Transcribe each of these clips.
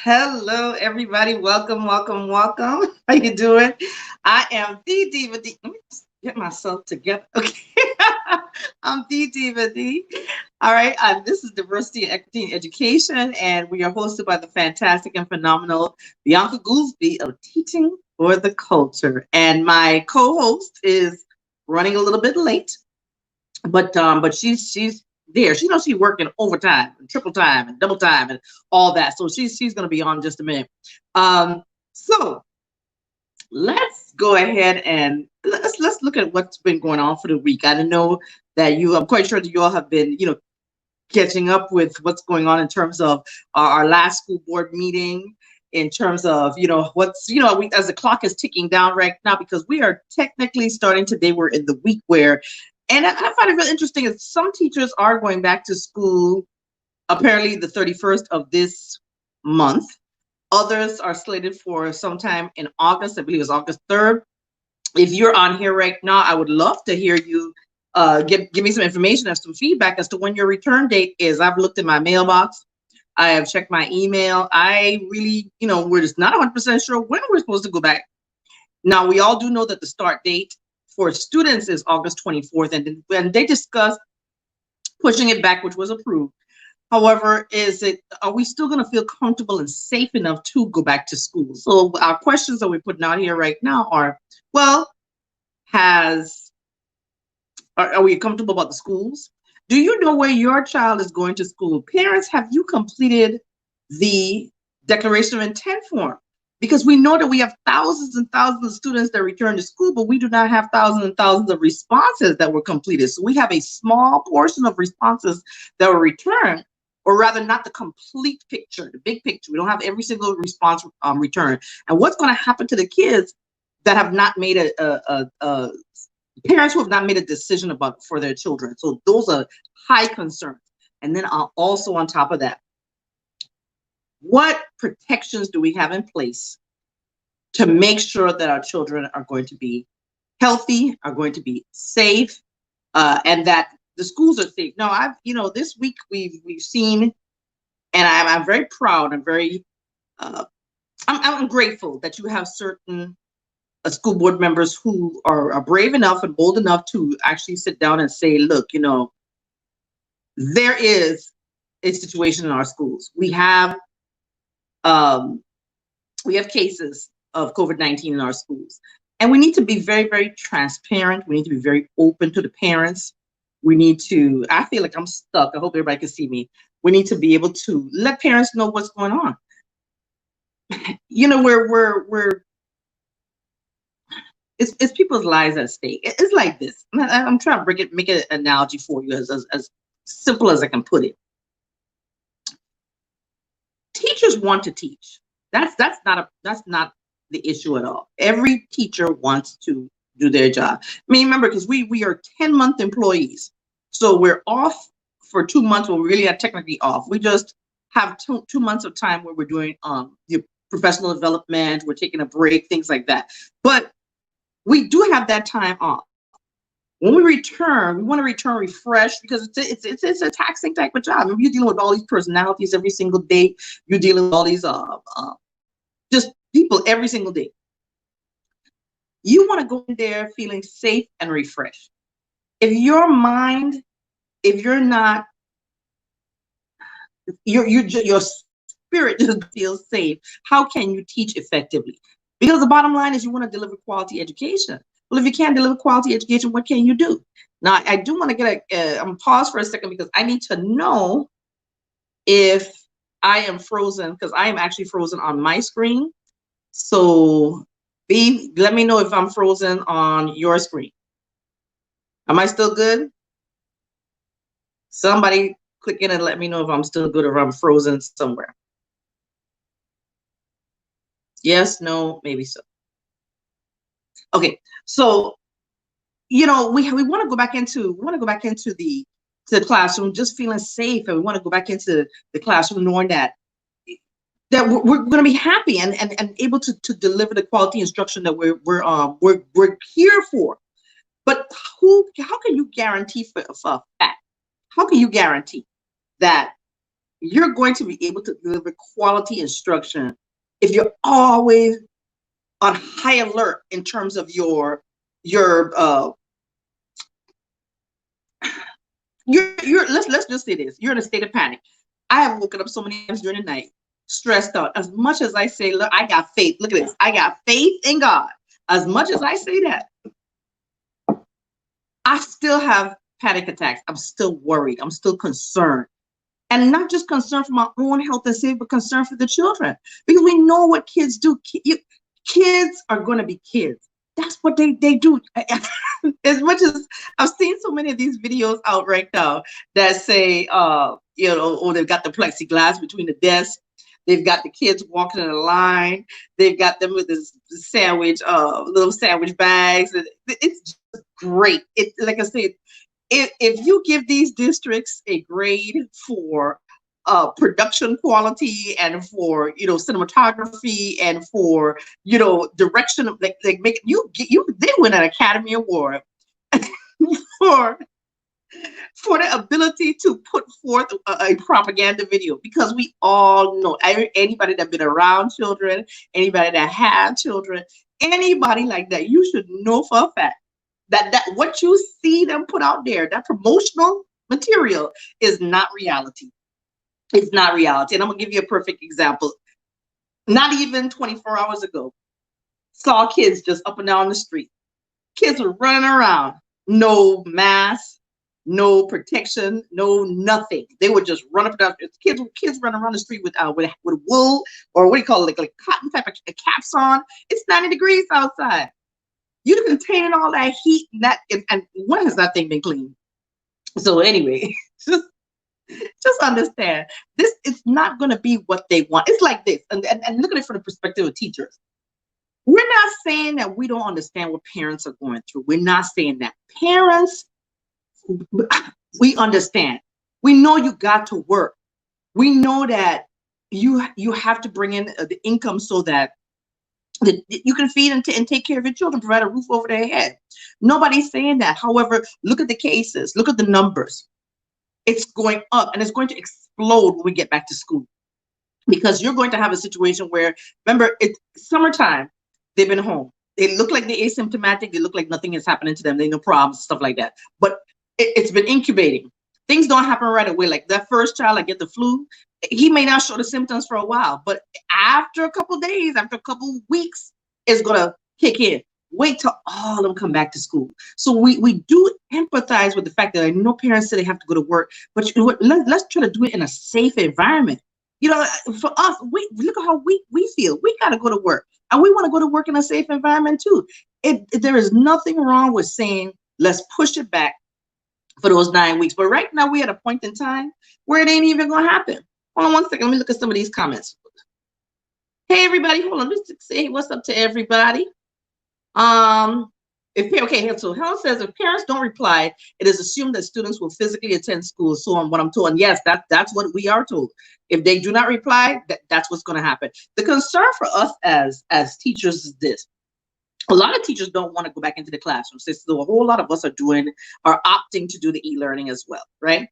Hello, everybody. Welcome, welcome, welcome. How you doing? I am the Diva D. Let me just get myself together. Okay. I'm the Diva D. All right. This is Diversity and Equity in Education, and we are hosted by the fantastic and phenomenal Bianca Goolsby of Teaching for the Culture. And my co-host is running a little bit late, but she's there. She knows she's working overtime and triple time and double time and all that. So she's gonna be on in just a minute. So let's go ahead and let's look at what's been going on for the week. I know that I'm quite sure that you all have been, catching up with what's going on in terms of our last school board meeting, in terms of what's as the clock is ticking down right now, because we are technically starting today. We're in the week where, and I find it really interesting, is some teachers are going back to school apparently the 31st of this month. Others are slated for sometime in August. I believe it's August 3rd. If you're on here right now, I would love to hear you give me some information and some feedback as to when your return date is. I've looked in my mailbox. I have checked my email. I really, we're just not 100% sure when we're supposed to go back. Now, we all do know that the start date for students is August 24th, and when they discussed pushing it back, which was approved. However, are we still going to feel comfortable and safe enough to go back to school? So our questions that we're putting out here right now are, well, are we comfortable about the schools? Do you know where your child is going to school? Parents, have you completed the declaration of intent form? Because we know that we have thousands and thousands of students that return to school, but we do not have thousands and thousands of responses that were completed. So we have a small portion of responses that were returned, or rather not the complete picture, the big picture. We don't have every single response returned. And what's going to happen to the kids that have not made parents who have not made a decision for their children? So those are high concerns. And then also on top of that, what protections do we have in place to make sure that our children are going to be healthy, are going to be safe, and that the schools are safe? Now, this week we've seen, and I'm very proud. I'm very, I'm grateful that you have certain school board members who are brave enough and bold enough to actually sit down and say, look, there is a situation in our schools. We have cases of COVID-19 in our schools, and we need to be very, very transparent. We need to be very open to the parents. We need to, I feel like I'm stuck. I hope everybody can see me. We need to be able to let parents know what's going on. It's people's lives at stake. It's like this. I'm trying to make an analogy for you as simple as I can put it. Teachers want to teach. That's not the issue at all. Every teacher wants to do their job. I mean, remember, because we are 10-month employees, so we're off for 2 months. Well, we really are technically off. We just have 2 months of time where we're doing the professional development. We're taking a break, things like that. But we do have that time off. When we return, we want to return refreshed, because it's a taxing type of job. I mean, you're dealing with all these personalities every single day. You're dealing with all these just people every single day. You want to go in there feeling safe and refreshed. If your mind, if you're not, your spirit doesn't feel safe, how can you teach effectively? Because the bottom line is you want to deliver quality education. Well, if you can't deliver quality education, what can you do? Now, I do want to get I'm pause for a second, because I need to know if I am frozen, because I am actually frozen on my screen. So B, let me know if I'm frozen on your screen. Am I still good? Somebody click in and let me know if I'm still good or if I'm frozen somewhere. Yes, no, maybe so. Okay, so we want to go back into the classroom just feeling safe, and we want to go back into the classroom knowing that we're going to be happy and able to deliver the quality instruction that we're here for. But how can you guarantee for a fact? How can you guarantee that you're going to be able to deliver quality instruction if you're always on high alert in terms of your you're let's just say this. You're in a state of panic. I have woken up so many times during the night, stressed out. As much as I say, look, I got faith. Look at this. I got faith in God. As much as I say that, I still have panic attacks. I'm still worried. I'm still concerned. And not just concerned for my own health and safety, but concerned for the children. Because we know what kids do. Kids are going to be kids. That's what they do. As much as I've seen so many of these videos out right now that say, oh, they've got the plexiglass between the desks. They've got the kids walking in a line. They've got them with this sandwich, little sandwich bags. It's just great. It, like I said, if you give these districts a grade for production quality and for cinematography and for direction of like make they win an Academy Award for the ability to put forth a propaganda video, because we all know, anybody that's been around children, anybody that had children, anybody like that, you should know for a fact that what you see them put out there, that promotional material, is not reality. It's not reality. And I'm gonna give you a perfect example. Not even 24 hours ago, saw kids just up and down the street. Kids were running around, no mask, no protection, no nothing. They would just run up and down. Kids running around the street with wool, or what do you call it, like cotton type of caps on. It's 90 degrees outside. You're containing all that heat, and when has that thing been cleaned? So anyway, just understand this. It's not going to be what they want. It's like this, and look at it from the perspective of teachers. We're not saying that we don't understand what parents are going through. We're not saying that. Parents, we understand. We know you got to work. We know that you have to bring in the income so that you can feed and take care of your children, provide a roof over their head. Nobody's saying that. However, look at the cases, look at the numbers. It's going up, and it's going to explode when we get back to school, because you're going to have a situation where, remember, it's summertime. They've been home. They look like they're asymptomatic. They look like nothing is happening to them. They no problems, stuff like that. But it's been incubating. Things don't happen right away. Like that first child, I get the flu. He may not show the symptoms for a while, but after a couple of days, after a couple of weeks, it's gonna kick in. Wait till all of them come back to school. So we do empathize with the fact that I know parents say they have to go to work, but let's try to do it in a safe environment. For us, we look at how we feel. We got to go to work, and we want to go to work in a safe environment too. There is nothing wrong with saying let's push it back for those 9 weeks. But right now we're at a point in time where it ain't even gonna happen. Hold on one second. Let me look at some of these comments. Hey everybody, hold on. Let's say what's up to everybody. So Helen says if parents don't reply, it is assumed that students will physically attend school. So on what I'm told, and yes, that's what we are told. If they do not reply, that's what's going to happen. The concern for us as teachers is this: a lot of teachers don't want to go back into the classroom. So a whole lot of us are opting to do the e-learning as well, right?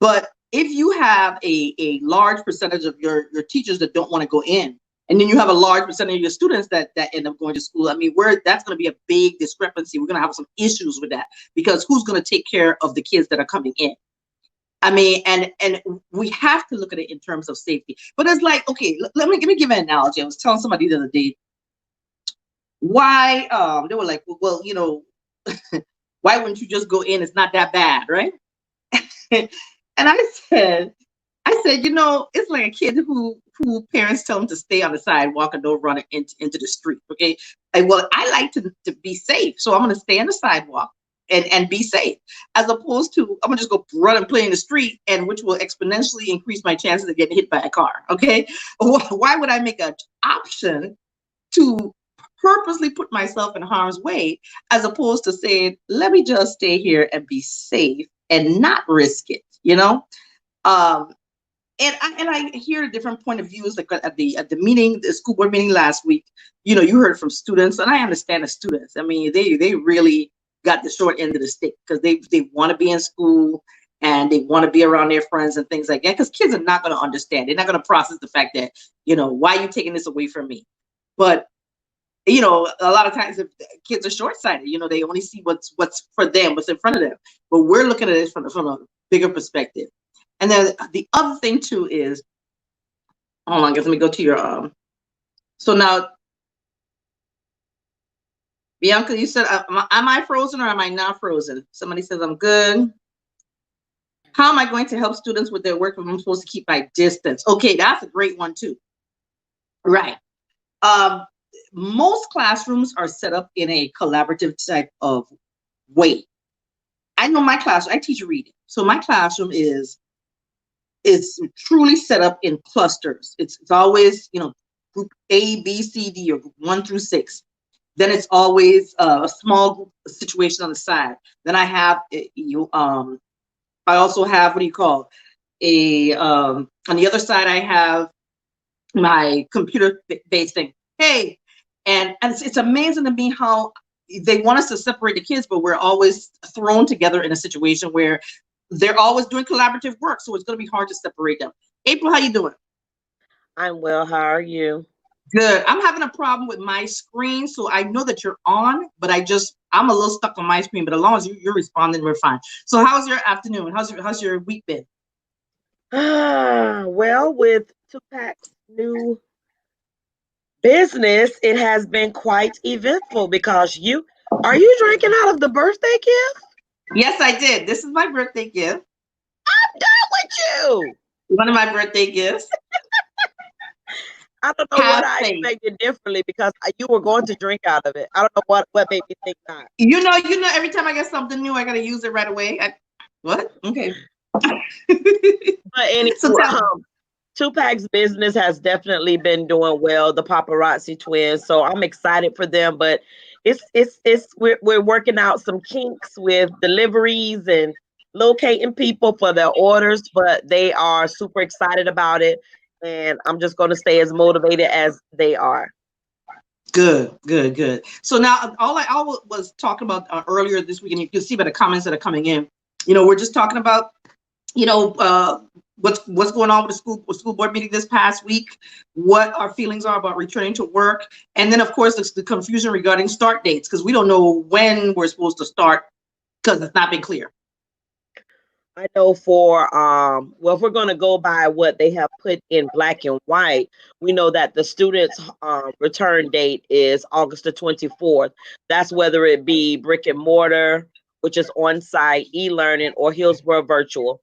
But if you have a large percentage of your teachers that don't want to go in, and then you have a large percentage of your students that end up going to school, I mean, that's going to be a big discrepancy. We're going to have some issues with that, because who's going to take care of the kids that are coming in? I mean, and we have to look at it in terms of safety. But it's like, okay, let me give an analogy. I was telling somebody the other day why they were like, well, why wouldn't you just go in? It's not that bad, right? And I said, it's like a kid who parents tell them to stay on the sidewalk and don't run into the street. Okay. Well, I like to be safe. So I'm going to stay on the sidewalk and be safe, as opposed to I'm gonna just go run and play in the street, and which will exponentially increase my chances of getting hit by a car. Okay. Why would I make an option to purposely put myself in harm's way, as opposed to saying, let me just stay here and be safe and not risk it, And I hear a different point of views. Like at the meeting, the school board meeting last week, you heard from students, and I understand the students. I mean, they really got the short end of the stick, because they want to be in school. and they want to be around their friends and things like that, because kids are not going to understand. They're not going to process the fact that, why are you taking this away from me? But a lot of times if kids are short-sighted, they only see what's for them, what's in front of them. But we're looking at it from a bigger perspective. And then the other thing too is, hold on, let me go to your so now, Bianca, you said, am I frozen or am I not frozen? Somebody says I'm good. How am I going to help students with their work if I'm supposed to keep my distance? Okay, that's a great one too. Right. Most classrooms are set up in a collaborative type of way. I know my classroom, I teach reading. So my classroom is truly set up in clusters. It's always, group A, B, C, D, or group 1 through 6. Then it's always a small group situation on the side. Then I have I also have, what do you call, on the other side I have my computer-based thing. Hey, and it's amazing to me how they want us to separate the kids, but we're always thrown together in a situation where they're always doing collaborative work. So it's going to be hard to separate them. April, how you doing? I'm well. How are you? Good. I'm having a problem with my screen, so I know that you're on, but I'm a little stuck on my screen. But as long as you're responding, we're fine. So how's your afternoon? How's your week been? Well, with Tupac's new business, it has been quite eventful because are you drinking out of the birthday gift? Yes, I did. This is my birthday gift. I'm done with you. One of my birthday gifts. I don't know what I expected differently because you were going to drink out of it. I don't know what made me think not. Every time I get something new, I gotta use it right away. What? Okay. But anyway, Tupac's business has definitely been doing well. The paparazzi twins, so I'm excited for them. But we're working out some kinks with deliveries and locating people for their orders. But they are super excited about it, and I'm just going to stay as motivated as they are. Good. So now, all I was talking about earlier this week, and you can see by the comments that are coming in, we're just talking about, what's going on with the school board meeting this past week, what our feelings are about returning to work, and then of course the confusion regarding start dates, because we don't know when we're supposed to start because it's not been clear. I know if we're going to go by what they have put in black and white, we know that the students' return date is August the 24th. That's whether it be brick and mortar, which is on-site e-learning, or Hillsborough virtual.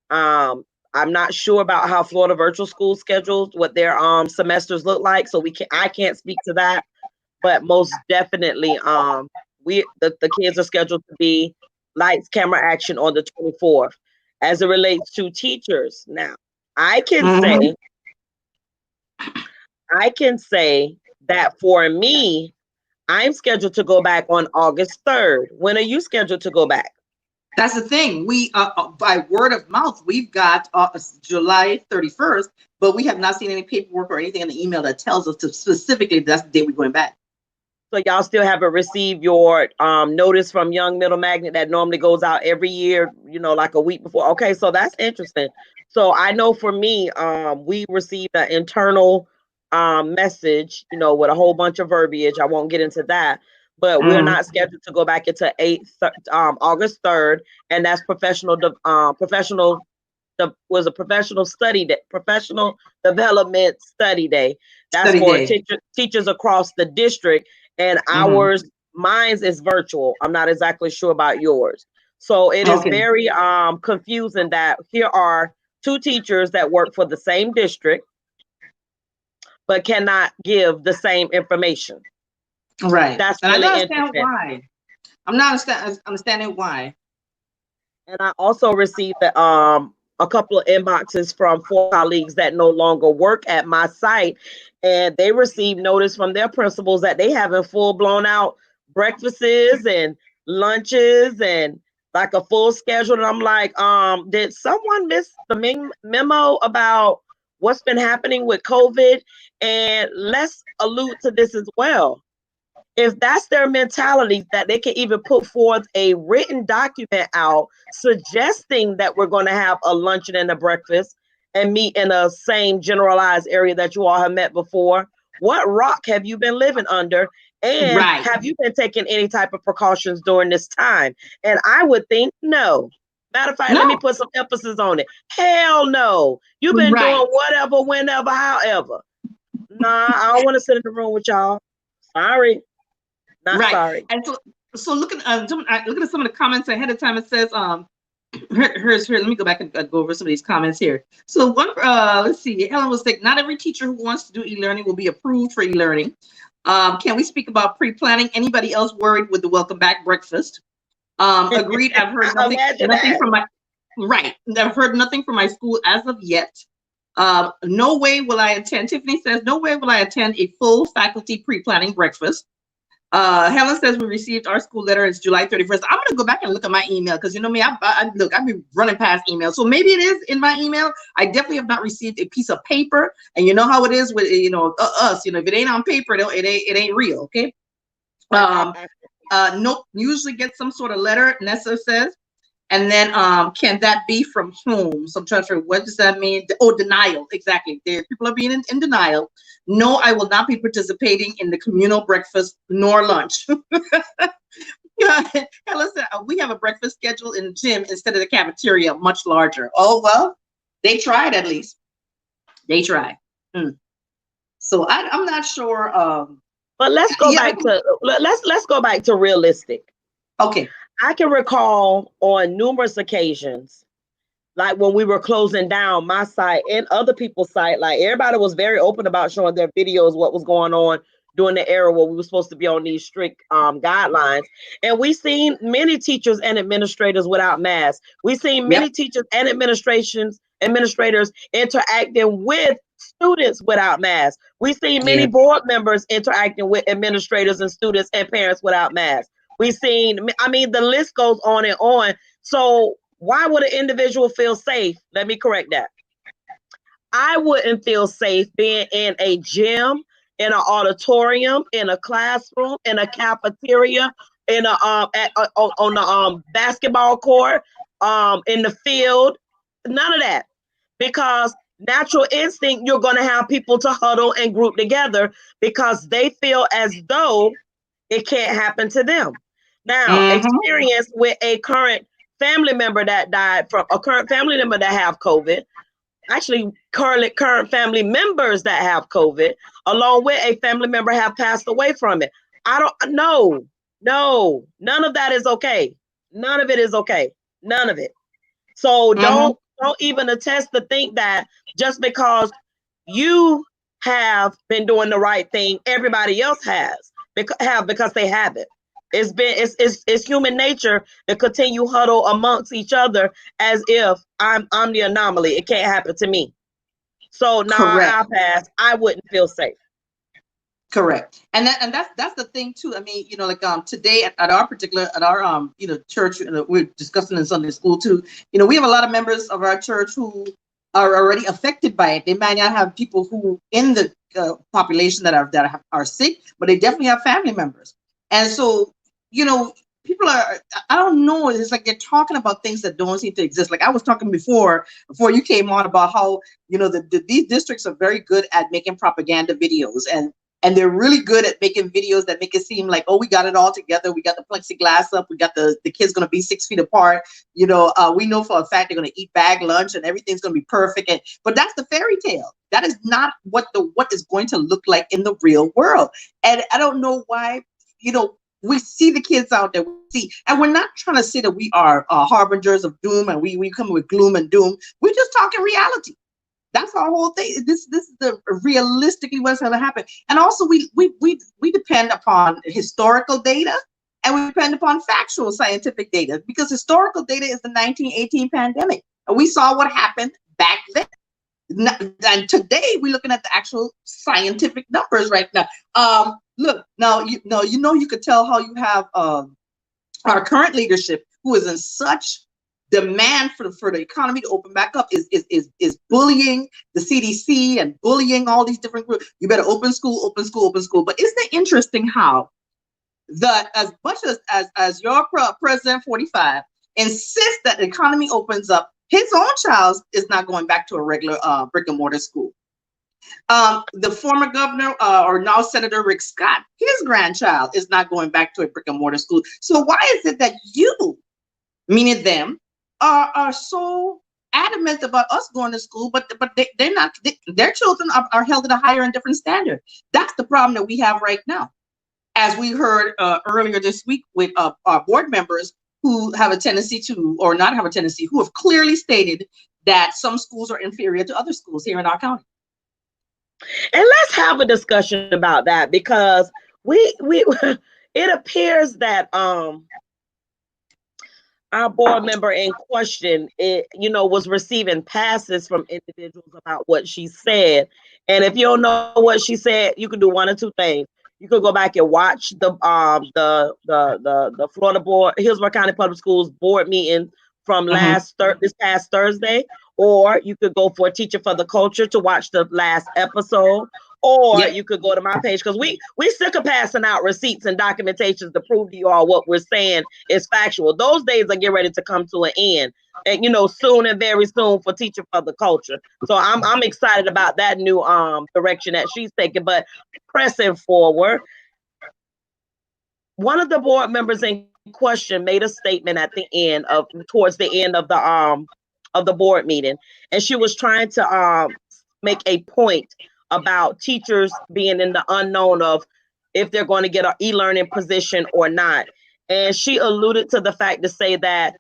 I'm not sure about how Florida Virtual School schedules, what their semesters look like, so I can't speak to that. But most definitely, the kids are scheduled to be lights, camera, action on the 24th. As it relates to teachers, now I can say that for me, I'm scheduled to go back on August 3rd. When are you scheduled to go back? That's the thing. We by word of mouth, we've got July 31st, but we have not seen any paperwork or anything in the email that tells us specifically that's the day we're going back. So y'all still haven't received your notice from Young Middle Magnet that normally goes out every year, like a week before. Okay, so that's interesting. So I know for me, we received an internal message, with a whole bunch of verbiage. I won't get into that, but we're not scheduled to go back into August 3rd, and that's professional development study day. That's for teachers across the district. And mine's is virtual. I'm not exactly sure about yours. So it is very confusing that here are two teachers that work for the same district, but cannot give the same information. Right. That's and really I don't understand why. I'm not understanding why. And I also received a couple of inboxes from 4 colleagues that no longer work at my site, and they received notice from their principals that they having full blown out breakfasts and lunches and like a full schedule. And I'm like, did someone miss the memo about what's been happening with COVID? And let's allude to this as well. if that's their mentality, that they can even put forth a written document out suggesting that we're going to have a luncheon and a breakfast and meet in a same generalized area that you all have met before, what rock have you been living under? And Right. have you been taking any type of precautions during this time? And I would think no. Matter of fact, let me No. put some emphasis on it. Hell no. You've been Right. doing whatever, whenever, however. Nah, I don't want to sit in the room with y'all. Sorry. Not Right. sorry. And so looking looking at some of the comments ahead of time, it says here's here. Let me go back and go over some of these comments here. So one, let's see. Helen was saying, not every teacher who wants to do e-learning will be approved for e-learning. Can we speak about pre-planning? Anybody else worried with the welcome back breakfast? Agreed. I've heard Imagine nothing that. from my right. I've heard nothing from my school as of yet. No way will I attend. Tiffany says, no way will I attend a full faculty pre-planning breakfast. Helen says we received our school letter. It's July 31st. I'm going to go back and look at my email because you know me, look, I've been running past email. So maybe it is in my email. I definitely have not received a piece of paper. And you know how it is with, us, if it ain't on paper, it ain't real. Okay. Nope. Usually get some sort of letter, Nessa says. And then can that be from whom? So I'm trying to figure, what does that mean? Oh, denial. Exactly. People are being in denial. No, I will not be participating in the communal breakfast nor lunch. Listen, we have a breakfast schedule in the gym instead of the cafeteria, much larger. Oh, well, they tried at least. They tried. So I'm not sure. But let's go back to let's go back to realistic. Okay. I can recall on numerous occasions, like when we were closing down my site and other people's site, like everybody was very open about showing their videos, what was going on during the era where we were supposed to be on these strict guidelines. And we seen many teachers and administrators without masks. We seen many teachers and administrators interacting with students without masks. We seen many board members interacting with administrators and students and parents without masks. We seen, I mean, the list goes on and on. So why would an individual feel safe? Let me correct that. I wouldn't feel safe being in a gym, in an auditorium, in a classroom, in a cafeteria, in a on the basketball court, in the field. None of that, because natural instinct, you're going to have people to huddle and group together because they feel as though it can't happen to them. Now, experience with a current family member that died from a current family member that have COVID, actually current family members that have COVID, along with a family member have passed away from it. I don't know. No, none of that is okay. None of it is okay. None of it. So don't even attempt to think that just because you have been doing the right thing, everybody else because they haven't. It's human nature to continue huddle amongst each other as if I'm the anomaly. It can't happen to me. So I'll pass. I wouldn't feel safe. Correct. And that's the thing too. I mean, like today at our church, we're discussing in Sunday school too. We have a lot of members of our church who are already affected by it. They might not have people who in the population that are sick, but they definitely have family members. And so, people are, I don't know, it's like they're talking about things that don't seem to exist. Like I was talking before you came on about how, these districts are very good at making propaganda videos, and they're really good at making videos that make it seem like, oh, we got it all together. We got the plexiglass up. We got the kids going to be 6 feet apart. We know for a fact they're going to eat bag lunch and everything's going to be perfect. But that's the fairy tale. That is not what is going to look like in the real world. And I don't know why, we see the kids out there, and we're not trying to say that we are harbingers of doom and we come with gloom and doom. We're just talking reality. That's our whole thing. This is the realistically what's going to happen. And also we depend upon historical data, and we depend upon factual scientific data, because historical data is the 1918 pandemic. And we saw what happened back then. And today we're looking at the actual scientific numbers right now. Look, now you could tell how you have our current leadership, who is in such demand for the economy to open back up, is bullying the CDC and bullying all these different groups. You better open school. But isn't it interesting how that as much as your president 45 insists that the economy opens up, his own child is not going back to a regular brick and mortar school. The former governor or now Senator Rick Scott, his grandchild is not going back to a brick and mortar school. So why is it that you, meaning them, are so adamant about us going to school, but they're not? Their children are held at a higher and different standard. That's the problem that we have right now, as we heard earlier this week with our board members who have a tendency to, or not have a tendency, who have clearly stated that some schools are inferior to other schools here in our county. And let's have a discussion about that, because we it appears that our board member in question, was receiving passes from individuals about what she said. And if you don't know what she said, you can do one or two things. You could go back and watch the Florida Board, Hillsborough County Public Schools board meeting from this past Thursday, or you could go for Teacher for the Culture to watch the last episode, or you could go to my page, because we sick of passing out receipts and documentations to prove to you all what we're saying is factual. Those days are getting ready to come to an end, and soon and very soon for Teacher for the Culture. So I'm excited about that new direction that she's taking. But pressing forward, one of the board members in question made a statement towards the end of the board meeting, and she was trying to make a point about teachers being in the unknown of if they're going to get an e-learning position or not. And she alluded to the fact to say that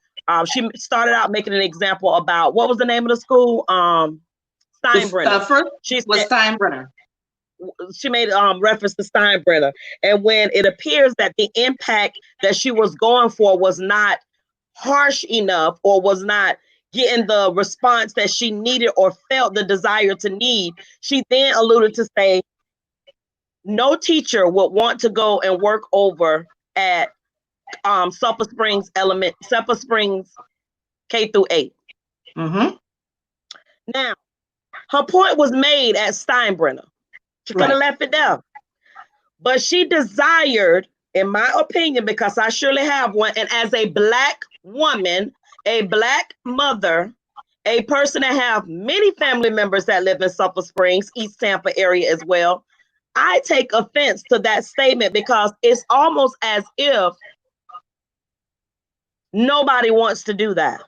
she started out making an example about, what was the name of the school? Steinbrenner. First was Steinbrenner. She made reference to Steinbrenner. And when it appears that the impact that she was going for was not harsh enough, or was not getting the response that she needed or felt the desire to need, she then alluded to say no teacher would want to go and work over at Sulphur Springs K-8. Now, her point was made at Steinbrenner. She could have left it there. But she desired, in my opinion, because I surely have one, and as a Black woman, a Black mother, a person that have many family members that live in Sulphur Springs, East Tampa area as well, I take offense to that statement, because it's almost as if nobody wants to do that.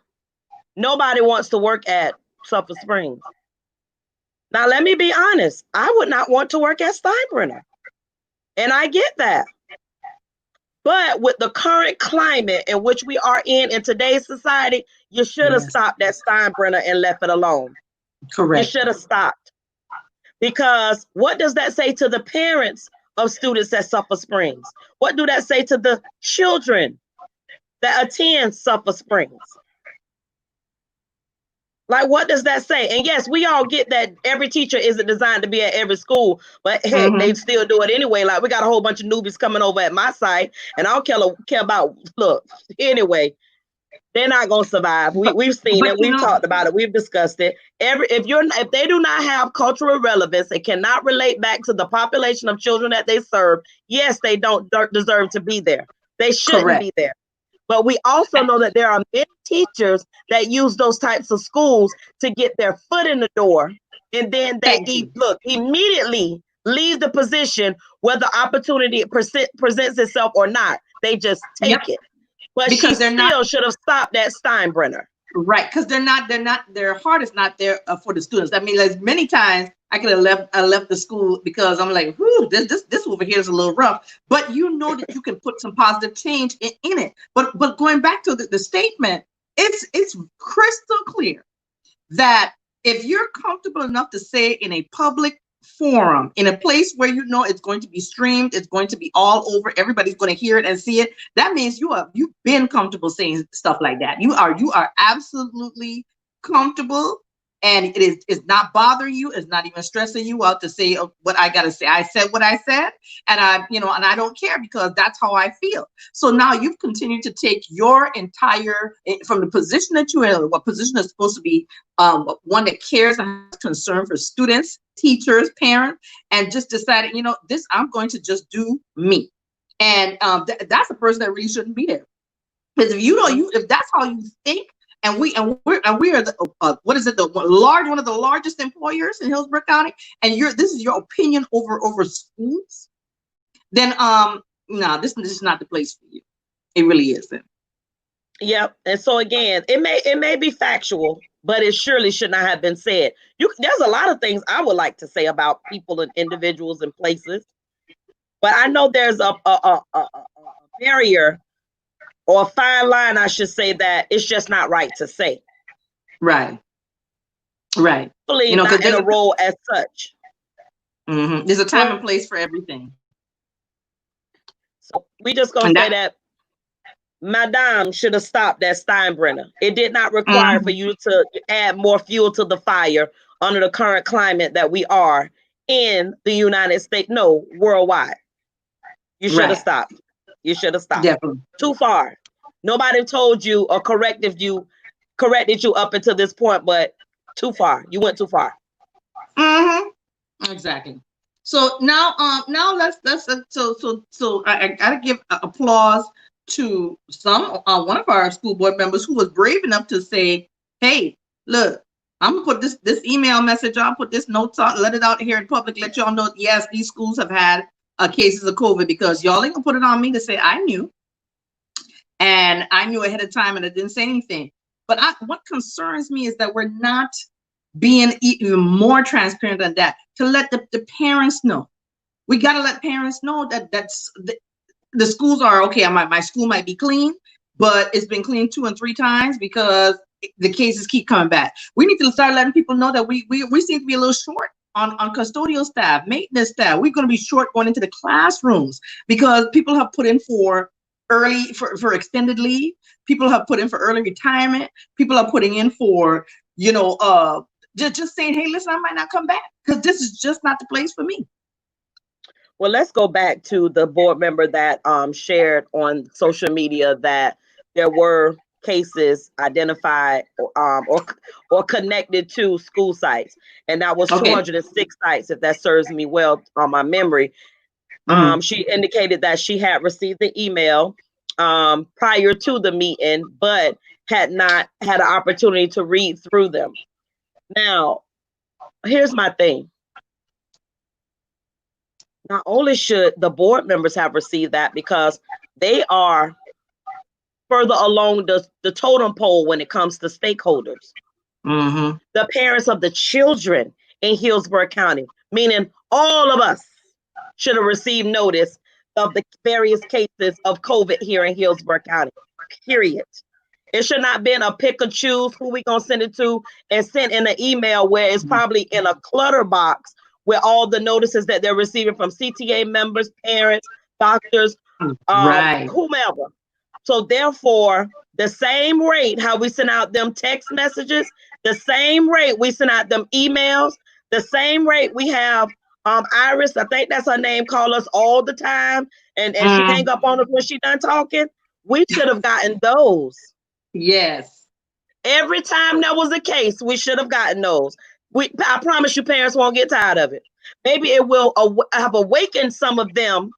Nobody wants to work at Sulphur Springs. Now, let me be honest. I would not want to work at Steinbrenner. And I get that. But with the current climate in which we are in today's society, you should have stopped at Steinbrenner and left it alone. Correct. You should have stopped. Because what does that say to the parents of students at Sulphur Springs? What do that say to the children that attend Sulphur Springs? Like, what does that say? And yes, we all get that every teacher isn't designed to be at every school, but heck, they still do it anyway. Like, we got a whole bunch of newbies coming over at my site, and I don't care about, look, anyway, they're not going to survive. We've seen it. We've talked about it. We've discussed it. If they do not have cultural relevance, it cannot relate back to the population of children that they serve, yes, they don't deserve to be there. They shouldn't be there. But we also know that there are many teachers that use those types of schools to get their foot in the door. And then they immediately leave the position, whether opportunity presents itself or not. They just take it. But because she still should have stopped at Steinbrenner. Right, because their heart is not there for the students. I mean, like, many times I could have left the school because I'm like, whoo, this over here is a little rough. But you know that you can put some positive change in it. But going back to the statement, it's crystal clear that if you're comfortable enough to say in a public forum, in a place where you know it's going to be streamed, it's going to be all over, everybody's going to hear it and see it, that means you've been comfortable saying stuff like that. You are absolutely comfortable, and it's not bothering you, it's not even stressing you out to say what I gotta say. I said what I said, and I don't care, because that's how I feel. So now you've continued to take your entire, from the position that you're in, what position is supposed to be one that cares and has concern for students, teachers, parents, and just decided, this, I'm going to just do me. And that's a person that really shouldn't be there. Because if you don't, if that's how you think, and we are the what is it, the one of the largest employers in Hillsborough County, and this is your opinion over schools, then no, this is not the place for you. It really isn't. Yep. And so again, it may be factual, but it surely should not have been said. There's a lot of things I would like to say about people and individuals and places, but I know there's a barrier or a fine line, I should say, that it's just not right to say. Right. Right. Hopefully not in a role as such. There's a time and place for everything. So we just gonna say that Madame should have stopped that Steinbrenner. It did not require for you to add more fuel to the fire under the current climate that we are in the United States. No, worldwide. You should have stopped. You should have stopped. Definitely. Too far. Nobody told you or corrected you up until this point, but too far. You went too far. Exactly. So now let's so I gotta give applause to one of our school board members who was brave enough to say, hey, look, I'm gonna put this email message on, put this notes on, let it out here in public, let y'all know, yes, these schools have had cases of COVID, because y'all ain't gonna put it on me to say I knew. And I knew ahead of time and I didn't say anything. But what concerns me is that we're not being even more transparent than that, to let the parents know. We got to let parents know that the schools are okay. My school might be clean, but it's been cleaned 2 and 3 times because the cases keep coming back. We need to start letting people know that we seem to be a little short on custodial staff, maintenance staff. We're going to be short going into the classrooms because people have put in for extended leave. People have put in for early retirement. People are putting in for, just saying, hey, listen, I might not come back because this is just not the place for me. Well, let's go back to the board member that shared on social media that there were cases identified or connected to school sites, and that was 206 sites, if that serves me well on my memory. She indicated that she had received the email prior to the meeting, but had not had an opportunity to read through them. Now, here's my thing. Not only should the board members have received that, because they are further along the totem pole when it comes to stakeholders. The parents of the children in Hillsborough County, meaning all of us, should have received notice of the various cases of COVID here in Hillsborough County, period. It should not been a pick or choose who we gonna send it to and send in an email where it's probably in a clutter box with all the notices that they're receiving from CTA members, parents, doctors, whomever. So therefore, the same rate how we send out them text messages, the same rate we send out them emails, the same rate we have Iris, I think that's her name, call us all the time, and she hang up on us when she done talking. We should have gotten those. Yes. Every time there was a case, we should have gotten those. I promise you, parents won't get tired of it. Maybe it will have awakened some of them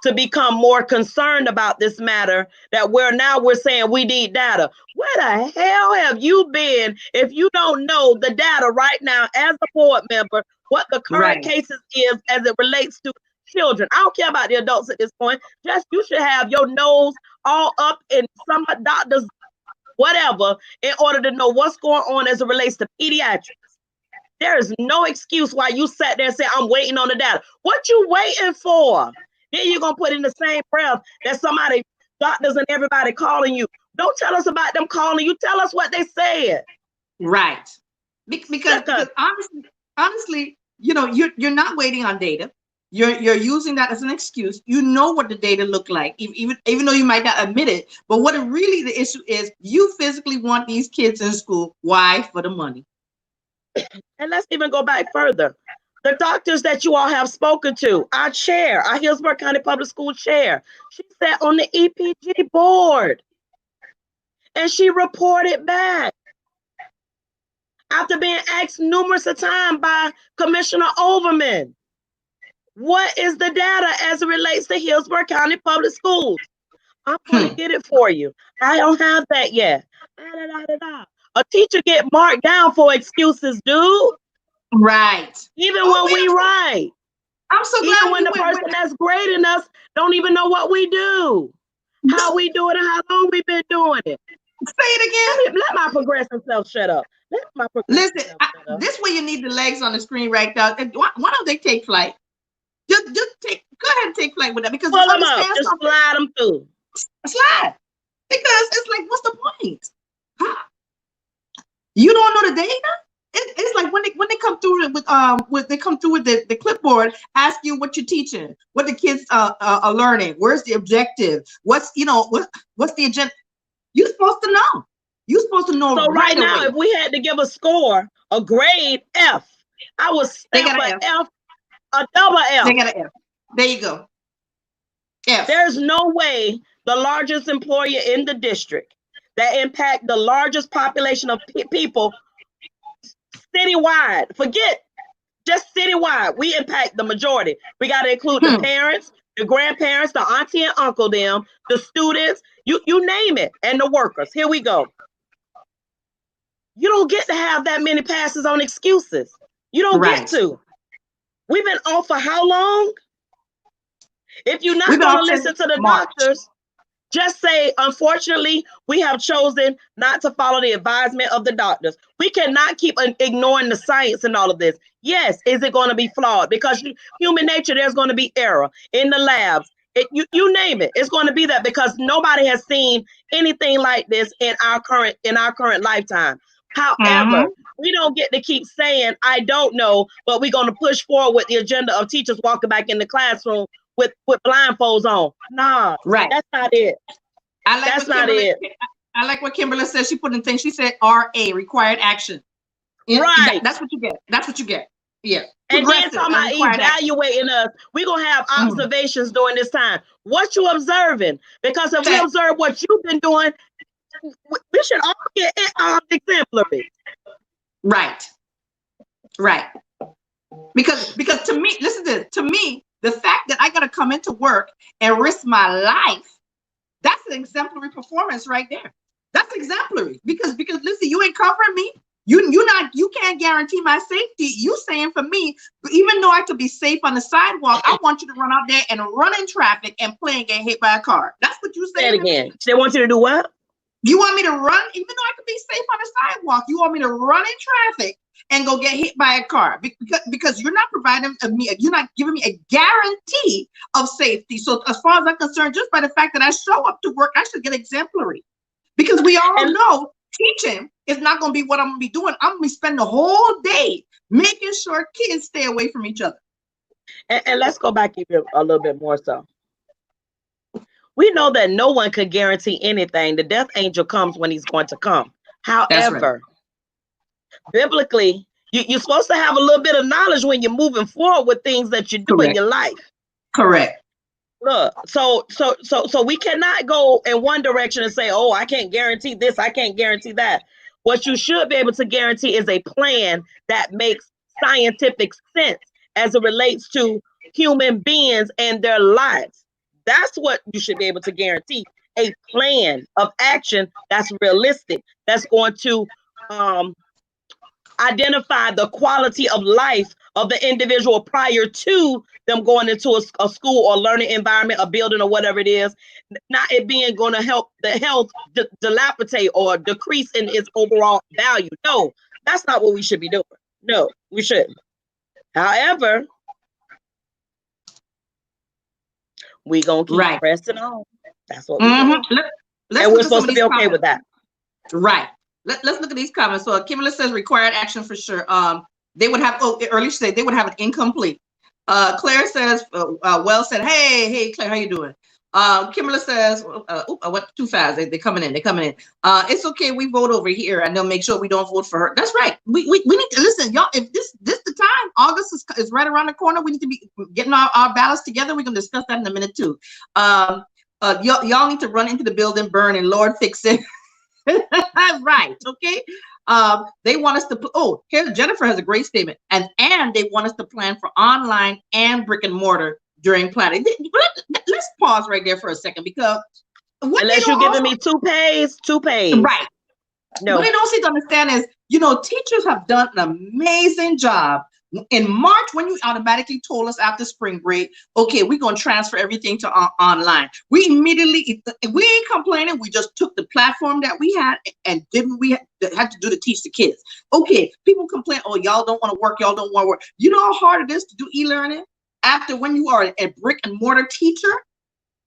to become more concerned about this matter, that we're saying we need data. Where the hell have you been if you don't know the data right now as a board member, what the current cases is as it relates to children? I don't care about the adults at this point. Just you should have your nose all up in some doctors, whatever, in order to know what's going on as it relates to pediatrics. There is no excuse why you sat there and said, I'm waiting on the data. What you waiting for? Then you're going to put in the same breath that somebody, doctors and everybody calling you. Don't tell us about them calling you. Tell us what they said. Right. Because honestly, you're not waiting on data. You're using that as an excuse. You know what the data look like, even though you might not admit it. But what really the issue is, you physically want these kids in school. Why? For the money. And let's even go back further. The doctors that you all have spoken to, our chair, our Hillsborough County Public School chair, she sat on the EPG board and she reported back after being asked numerous of times by Commissioner Overman. What is the data as it relates to Hillsborough County Public Schools? I'm going to Hmm. get it for you. I don't have that yet. Da, da, da, da, da. A teacher get marked down for excuses, dude. Right. Even Oh when wait, we write. I'm so Even glad when you the went with. person that's grading us don't even know what we do, how we do it, and how long we've been doing it. Say it again. Let my progressive self shut up. Let my progressive Listen, self shut up. this way you need the legs on the screen right now. Why don't they take flight? Just take. Go ahead and take flight with that because Pull them up. understand Just something. slide them through. Slide because it's like, what's the point? Huh? You don't know the data. It's like when they come through with they come through with the clipboard, ask you what you're teaching, what the kids are learning, where's the objective, what's the agenda. You're supposed to know. You're supposed to know So right right now, away. if we had to give a score, a grade F, I would They stamp got a an F. F, a double They F. got an F. There you go. F. There's no way the largest employer in the district that impact the largest population of people citywide. Forget just citywide. We impact the majority. We got to include the Hmm. parents, the grandparents, the auntie and uncle, them, the students, you name it, and the workers. Here we go. You don't get to have that many passes on excuses. You don't get Right. to. We've been off for how long? If you're We've not been going to off since listen to the March. doctors, just say, unfortunately, we have chosen not to follow the advisement of the doctors. We cannot keep ignoring the science and all of this. Yes, is it going to be flawed? Because human nature, there's going to be error in the labs. You name it, it's going to be that because nobody has seen anything like this in our current lifetime. However, Mm-hmm. we don't get to keep saying I don't know, but we're going to push forward with the agenda of teachers walking back in the classroom with blindfolds on. Nah, Right. that's not it. I like That's what not Kimberly. it. I like what Kimberly said. She put in things. She said RA, required action. Right. That's what you get. That's what you get. Yeah. And then Progressive talking and about required action. evaluating us. We're going to have Mm. observations during this time. What you observing? Because if we That, observe what you've been doing, we should all get exemplary. right. Right. Because to me, listen to this. To me, the fact that I gotta come into work and risk my life, that's an exemplary performance right there. That's exemplary. Because listen, you ain't covering me. You can't guarantee my safety. You saying for me, even though I could be safe on the sidewalk, I want you to run out there and run in traffic and play and get hit by a car. That's what you Say it saying to again. me. They want you to do what? You want me to run, even though I could be safe on the sidewalk, you want me to run in traffic and go get hit by a car because you're not providing me, you're not giving me a guarantee of safety. So as far as I'm concerned, just by the fact that I show up to work, I should get exemplary because we all And know teaching is not going to be what I'm going to be doing. I'm going to be spending the whole day making sure kids stay away from each other. and let's go back even a little bit more so. We know that no one could guarantee anything. The death angel comes when he's going to come. That's right. However, biblically, you're supposed to have a little bit of knowledge when you're moving forward with things that you do in Correct. your life. Correct. Look, so we cannot go in one direction and say, oh, I can't guarantee this, I can't guarantee that. What you should be able to guarantee is a plan that makes scientific sense as it relates to human beings and their lives. That's what you should be able to guarantee. A plan of action that's realistic, that's going to identify the quality of life of the individual prior to them going into a school or learning environment, a building or whatever it is, not it being going to help the health dilapidate or decrease in its overall value. No, that's not what we should be doing. No, we shouldn't. However, we're going to keep Right. pressing on. That's what we're Mm-hmm. doing. Let's And we're look at some supposed of to be these okay comments. with that. Right. Let's look at these comments. So Kimberly says required action for sure. They would have, early say they would have an incomplete. Claire says, well said, hey Claire, how you doing? Kimberly says, I went too fast. They coming in. It's okay. We vote over here, and they'll make sure we don't vote for her. That's right. We need to listen, y'all. If this the time, August is right around the corner. We need to be getting our ballots together. We're gonna discuss that in a minute too. Y'all need to run into the building, burn, and Lord fix it. Right. Okay. They want us to put, oh, here Jennifer has a great statement. And they want us to plan for online and brick and mortar during planning. Let's pause right there for a second, because what unless you're giving me two pays. Right. No. What they don't seem to understand is, teachers have done an amazing job. In March, when you automatically told us after spring break, okay, we're going to transfer everything to online. We ain't complaining. We just took the platform that we had and had to do to teach the kids. Okay, people complain, oh, y'all don't want to work. Y'all don't want to work. You know how hard it is to do e-learning after when you are a brick and mortar teacher?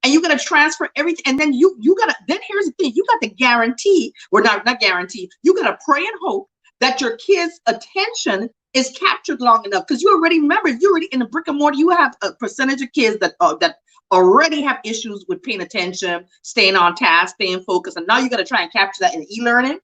And you're gonna transfer everything, and then then here's the thing: you got to guarantee, or not guarantee, you gotta pray and hope that your kids' attention is captured long enough, because you already in the brick and mortar, you have a percentage of kids that already have issues with paying attention, staying on task, staying focused, and now you got to try and capture that in e-learning.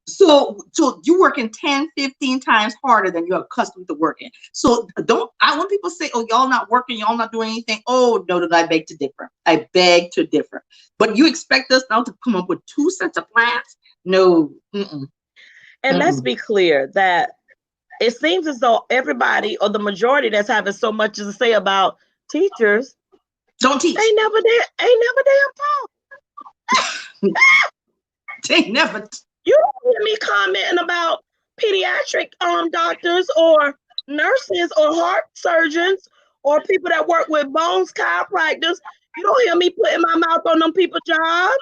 So you're working 10, 15 times harder than you're accustomed to working. So when people say, oh, y'all not working, y'all not doing anything. Oh, no, I beg to differ. I beg to differ. But you expect us now to come up with two sets of plans? No. And let's be clear that it seems as though everybody, or the majority that's having so much to say about teachers, don't teach. Ain't never damn taught. They never. You don't hear me commenting about pediatric doctors or nurses or heart surgeons or people that work with bones chiropractors. You don't hear me putting my mouth on them people's jobs.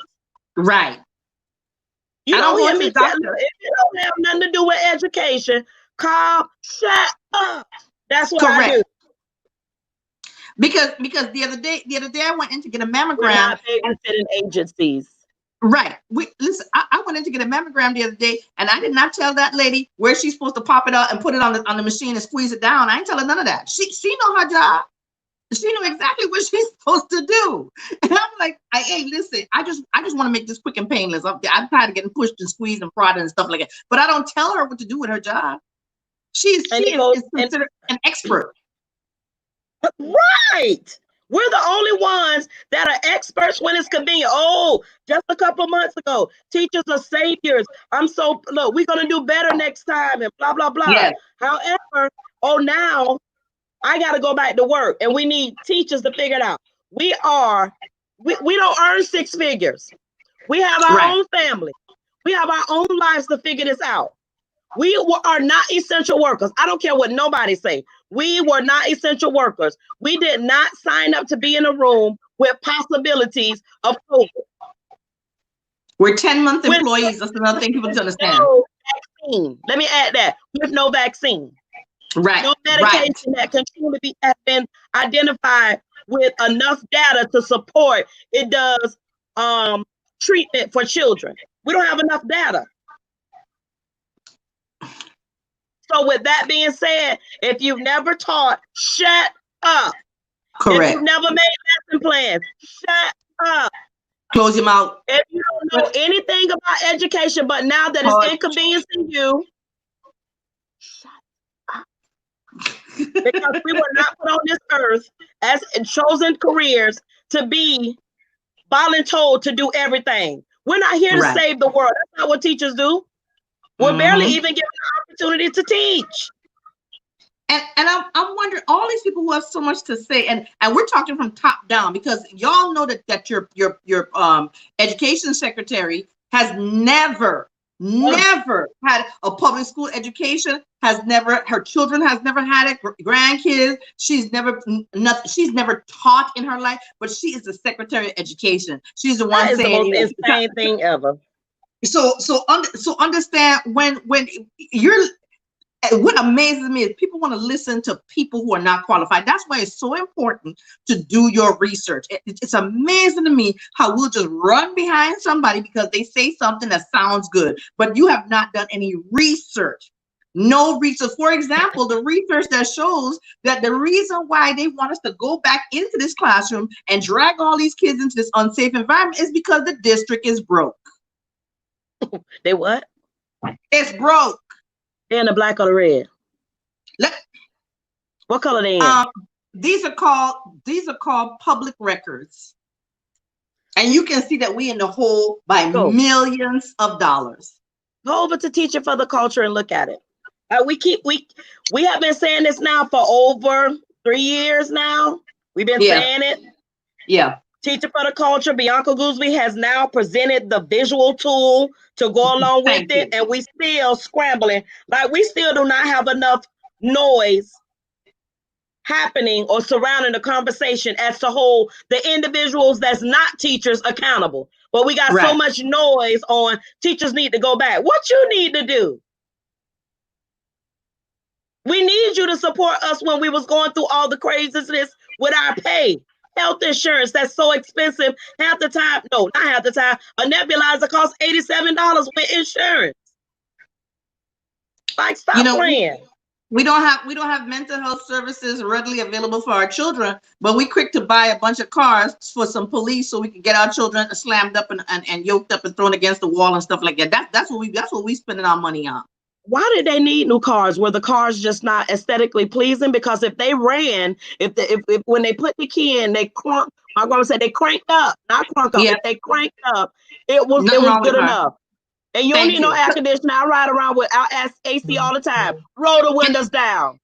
Right. You don't hear me telling them, if it don't have nothing to do with education, Carl, shut up. That's what I do. Because the other day I went in to get a mammogram. We're not babysitting agencies. Right. Listen, I went in to get a mammogram the other day, and I did not tell that lady where she's supposed to pop it out and put it on the machine and squeeze it down. I ain't tell her none of that. She know her job. She knew exactly what she's supposed to do. And I'm like, hey, listen, I just want to make this quick and painless. I'm tired of getting pushed and squeezed and prodded and stuff like that. But I don't tell her what to do with her job. She is considered an expert. Right. We're the only ones that are experts when it's convenient. Oh, just a couple of months ago, teachers are saviors. Look, we're going to do better next time and blah, blah, blah. Yes. However, now I got to go back to work, and we need teachers to figure it out. We don't earn six figures. We have our own family. We have our own lives to figure this out. We are not essential workers. I don't care what nobody say. We were not essential workers. We did not sign up to be in a room with possibilities of COVID. We're 10-month employees. That's another thing people to understand. No vaccine. Let me add that. With no vaccine. Right. No medication that can truly be identified with enough data to support it does treatment for children. We don't have enough data. So with that being said, if you've never taught, shut up. Correct. If you've never made lesson plans, shut up. Close your mouth. If you don't know anything about education, but now that it's inconveniencing you, shut up. Because we were not put on this earth as chosen careers to be voluntold to do everything. We're not here to save the world. That's not what teachers do. We're barely even given the opportunity to teach. And I'm wondering, all these people who have so much to say, and we're talking from top down, because y'all know that your education secretary has never had a public school education, her children has never had it, grandkids, she's never taught in her life, but she is the secretary of education. She's the one saying the most insane thing ever. So understand when you're, what amazes me is people want to listen to people who are not qualified. That's why it's so important to do your research. It's amazing to me how we'll just run behind somebody because they say something that sounds good, but you have not done any research. No research. For example, the research that shows that the reason why they want us to go back into this classroom and drag all these kids into this unsafe environment is because the district is broke. They what? It's broke. They're in the black or the red? What color they in? These are called public records. And you can see that we in the hole by millions of dollars. Go over to Teaching for the Culture and look at it. We have been saying this now for over 3 years now. We've been Yeah. saying it. Yeah. Teaching for the Culture, Bianca Gooseby has now presented the visual tool to go along with Thank it, you. and we still scrambling. Like, we still do not have enough noise happening or surrounding the conversation as to hold the individuals that's not teachers accountable. But we got so Right. much noise on teachers need to go back. What you need to do? We need you to support us when we was going through all the craziness with our pay. Health insurance, that's so expensive. Half the time, no, not half the time, a nebulizer costs $87 with insurance. Like, stop playing. We don't have mental health services readily available for our children, but we quick to buy a bunch of cars for some police so we can get our children slammed up and yoked up and thrown against the wall and stuff like that. That's what we spending our money on. Why did they need new cars? Were the cars just not aesthetically pleasing? Because if they ran, if when they put the key in, they crunk. My grandma said they cranked up, not crunk up. Yeah. If they cranked up, it was Nothing wrong with good the car. enough. And you don't Thank need no you. air conditioner. I ride around with AC all the time. Roll the windows down.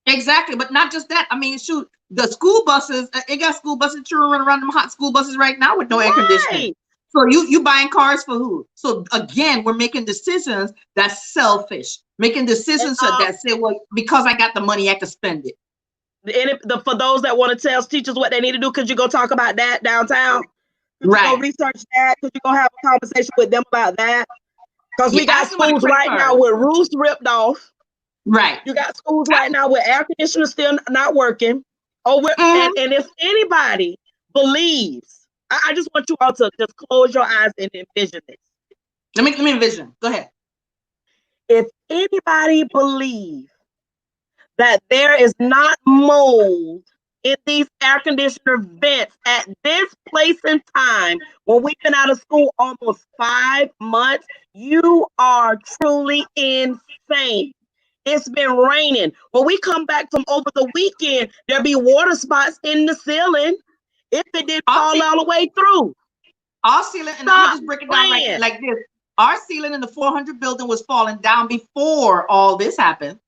Exactly, but not just that. I mean, shoot, the school buses. It got school buses children around them hot school buses right now with no air conditioning. Right. So you buying cars for who? So again, we're making decisions that's selfish. Making decisions that say, well, because I got the money, I can spend it. For those that want to tell teachers what they need to do, could you go talk about that downtown? Could Right. you go research that? Could you go have a conversation with them about that? Because we got ask them about the schools credit right card. now with roofs ripped off. Right. You got schools right now with air conditioners still not working. And if anybody believes, I just want you all to just close your eyes and envision this. Let me envision. Go ahead. If anybody believes that there is not mold in these air conditioner vents at this place and time, when we've been out of school almost 5 months, you are truly insane. It's been raining. When we come back from over the weekend, there'll be water spots in the ceiling if it didn't fall all the way through. Our ceiling, and I'm just breaking down like this. Our ceiling in the 400 building was falling down before all this happened.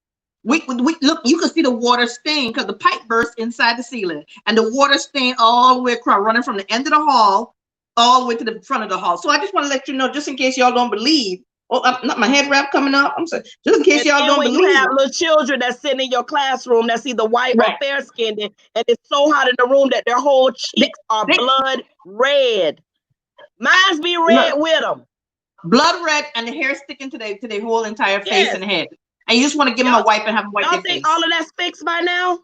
We look, you can see the water stain because the pipe burst inside the ceiling, and the water stain all the way across, running from the end of the hall all the way to the front of the hall. So I just want to let you know, just in case y'all don't believe. Oh, not my head wrap coming up. I'm sorry. Just in case y'all don't believe. You have little children that's sitting in your classroom that's either white or fair skinned, and it's so hot in the room that their whole cheeks are blood red. Mine's be red with them. Blood red, and the hair sticking to their whole entire face and head. And you just want to give them a wipe and have them wipe their face. Y'all think all of that's fixed by now?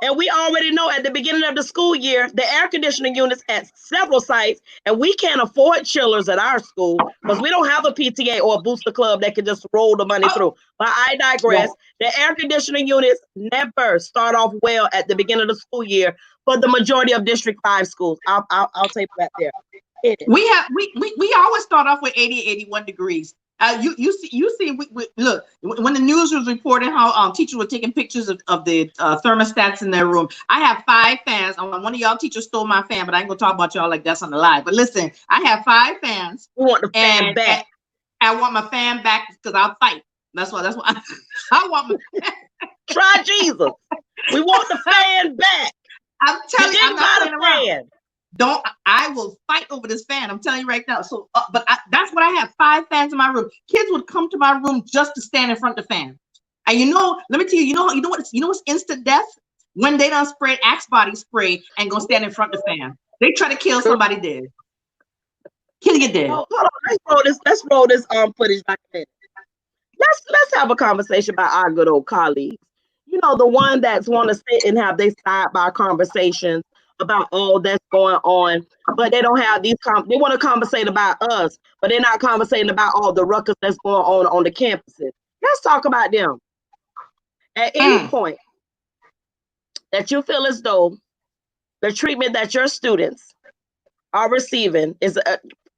And we already know at the beginning of the school year, the air conditioning units at several sites, and we can't afford chillers at our school because we don't have a PTA or a booster club that can just roll the money through. But I digress. The air conditioning units never start off well at the beginning of the school year for the majority of District 5 schools. I'll take that there. We always start off with 80, 81 degrees. You see, look, when the news was reporting how teachers were taking pictures of the thermostats in their room. I have 5 fans. One of y'all teachers stole my fan, but I ain't gonna talk about y'all like that's on the live. But listen, I have 5 fans. We want the fan back. I want my fan back because I'll fight. That's why I want my fan. Try Jesus. We want the fan back. I'm telling you, I'm not playing around. I will fight over this fan. I'm telling you right now. So, but that's what I have. 5 fans in my room. Kids would come to my room just to stand in front of the fan. And let me tell you, you know what's instant death? When they done sprayed Axe body spray and go stand in front of the fan. They try to kill somebody dead. Kill you dead. Hold on. Let's roll this footage back in. Let's have a conversation about our good old colleagues. You know, the one that's want to sit and have their side by conversations about all that's going on, but they don't have these they want to conversate about us, but they're not conversating about all the ruckus that's going on the campuses. Let's talk about them. At any point that you feel as though the treatment that your students are receiving is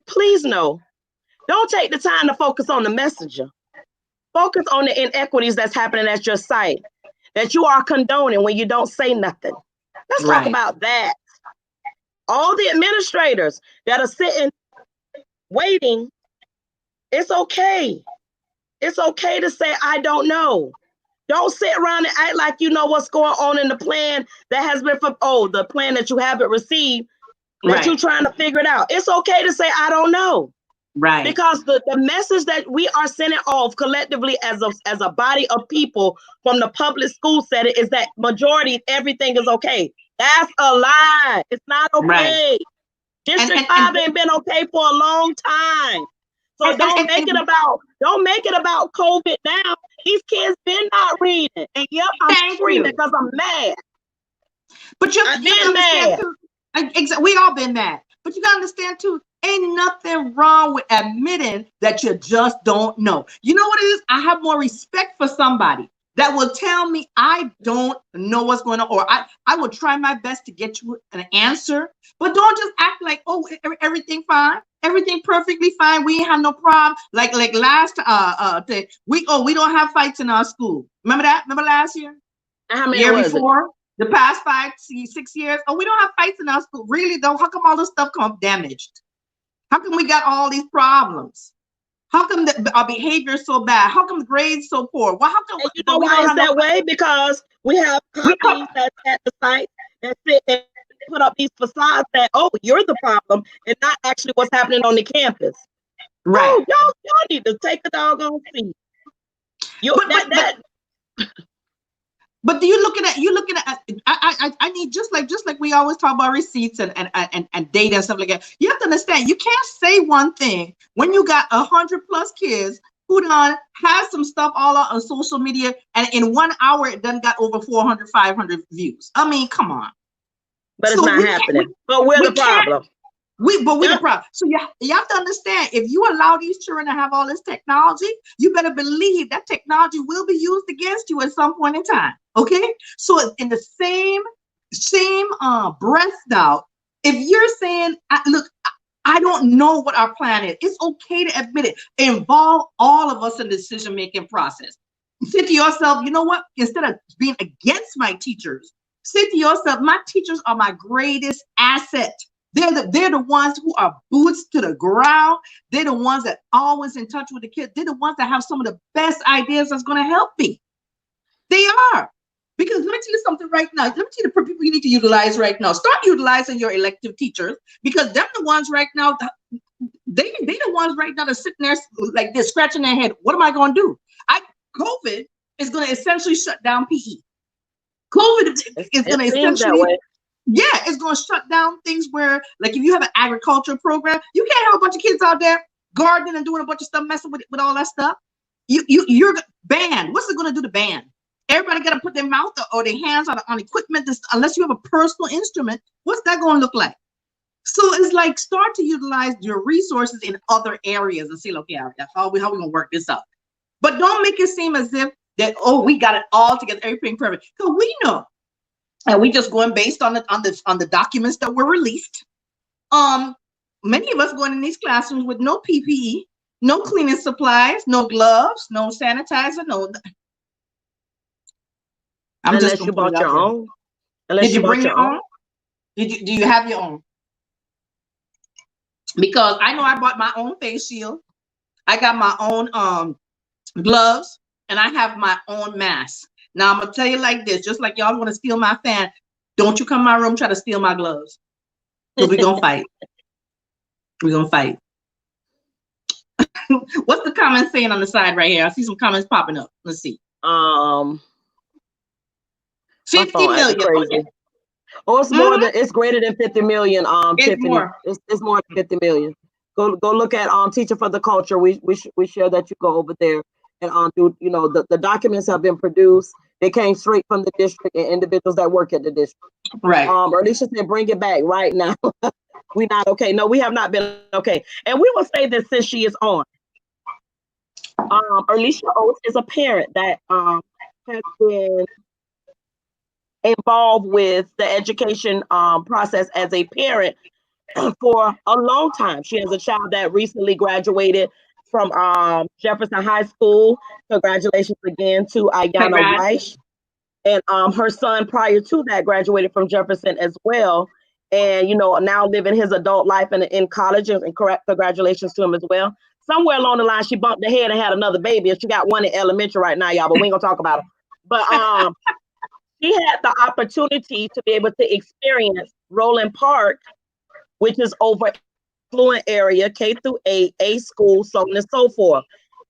please know, don't take the time to focus on the messenger. Focus on the inequities that's happening at your site that you are condoning when you don't say nothing. Let's talk about that. All the administrators that are sitting, waiting, it's okay. It's okay to say, I don't know. Don't sit around and act like you know what's going on in the plan that has been from, the plan that you haven't received, that you're Right. trying to figure it out. It's okay to say, I don't know. Right. Because the message that we are sending off collectively as a body of people from the public school setting is that majority, everything is okay. That's a lie. It's not Right. okay. District And 5 ain't been okay for a long time. So don't make it about COVID now. These kids been not reading. And yep, I'm thank screaming you. because I'm mad. But you I've have to been understand mad. too. We all been mad. But you gotta understand too. Ain't nothing wrong with admitting that you just don't know. You know what it is? I have more respect for somebody that will tell me I don't know what's going on, or I will try my best to get you an answer. But don't just act like, oh, everything fine, everything perfectly fine. We ain't have no problem. Like last thing, we don't have fights in our school. Remember that? Remember last year? How many Year was it? before? The past 5, 6 years? Oh, we don't have fights in our school. Really though? How come all this stuff come damaged? How come we got all these problems? How come our behavior is so bad? How come the grades so poor? Well, how come? And you know But we why don't it's have no. that way? Because we have We come, copies that's at the site that sit and put up these facades that, you're the problem, and not actually what's happening on the campus. right. Oh, y'all need to take a doggone seat. You But that but but that but do you looking at I need just like we always talk about receipts and data and stuff like that. You have to understand you can't say one thing when you got 100+ kids who done has some stuff all out on social media, and in 1 hour it done got over 400, 500 views. I mean, come on. but it's So not happening. But we're we the can't problem. we the Yep. problem. So you have to understand, if you allow these children to have all this technology, you better believe that technology will be used against you at some point in time. Okay, so in the same breath now, if you're saying, look, I don't know what our plan is, it's okay to admit it. Involve all of us in the decision-making process. Say to yourself, you know what? Instead of being against my teachers, say to yourself, my teachers are my greatest asset. They're the ones who are boots to the ground. They're the ones that always in touch with the kids. They're the ones that have some of the best ideas that's going to help me. They are. Because let me tell you something right now. Let me tell you the people you need to utilize right now. Start utilizing your elective teachers, because they're the ones right now. They the ones right now that sitting there like this, scratching their head. What am I going to do? COVID is going to essentially shut down PE. COVID is It going to seems that essentially, way. yeah, it's going to shut down things where, like, if you have an agriculture program, you can't have a bunch of kids out there gardening and doing a bunch of stuff, messing with all that stuff. You're banned. What's it going to do to ban? Everybody got to put their mouth or their hands on equipment. Unless you have a personal instrument, what's that going to look like? So it's like, start to utilize your resources in other areas and say, okay, how we going to work this out? But don't make it seem as if that, oh, we got it all together, everything perfect. Because we know, and we just going based on the documents that were released. Many of us going in these classrooms with no PPE, no cleaning supplies, no gloves, no sanitizer, no. I'm just Unless gonna you put it bought out your there. own. Unless Did you you bought bring your your own. own? Do you have your own? Because I know I bought my own face shield. I got my own gloves, and I have my own mask. Now I'm gonna tell you like this, just like y'all want to steal my fan, don't you come in my room try to steal my gloves. Because we're gonna fight. We're gonna fight. What's the comment saying on the side right here? I see some comments popping up. Let's see. My 50 phone acting million. crazy. Oh, it's greater than 50 million, It's Tiffany. more. It's more than 50 million. Go look at Teacher for the Culture. We share that you go over there and do, the documents have been produced. They came straight from the district and individuals that work at the district. Right. Or Alicia said, bring it back right now. We not okay. No, we have not been okay. And we will say this since she is on. Alicia Oates is a parent that has been involved with the education process as a parent for a long time. She has a child that recently graduated from Jefferson High School. Congratulations again to Ayana Congrats. Weiss. And her son prior to that graduated from Jefferson as well. And, now living his adult life in college, and congratulations to him as well. somewhere along the line, she bumped her head and had another baby, and she got one in elementary right now, y'all. But we ain't gonna talk about her. But she had the opportunity to be able to experience Roland Park, which is over affluent area, K-8, A school, so on and so forth,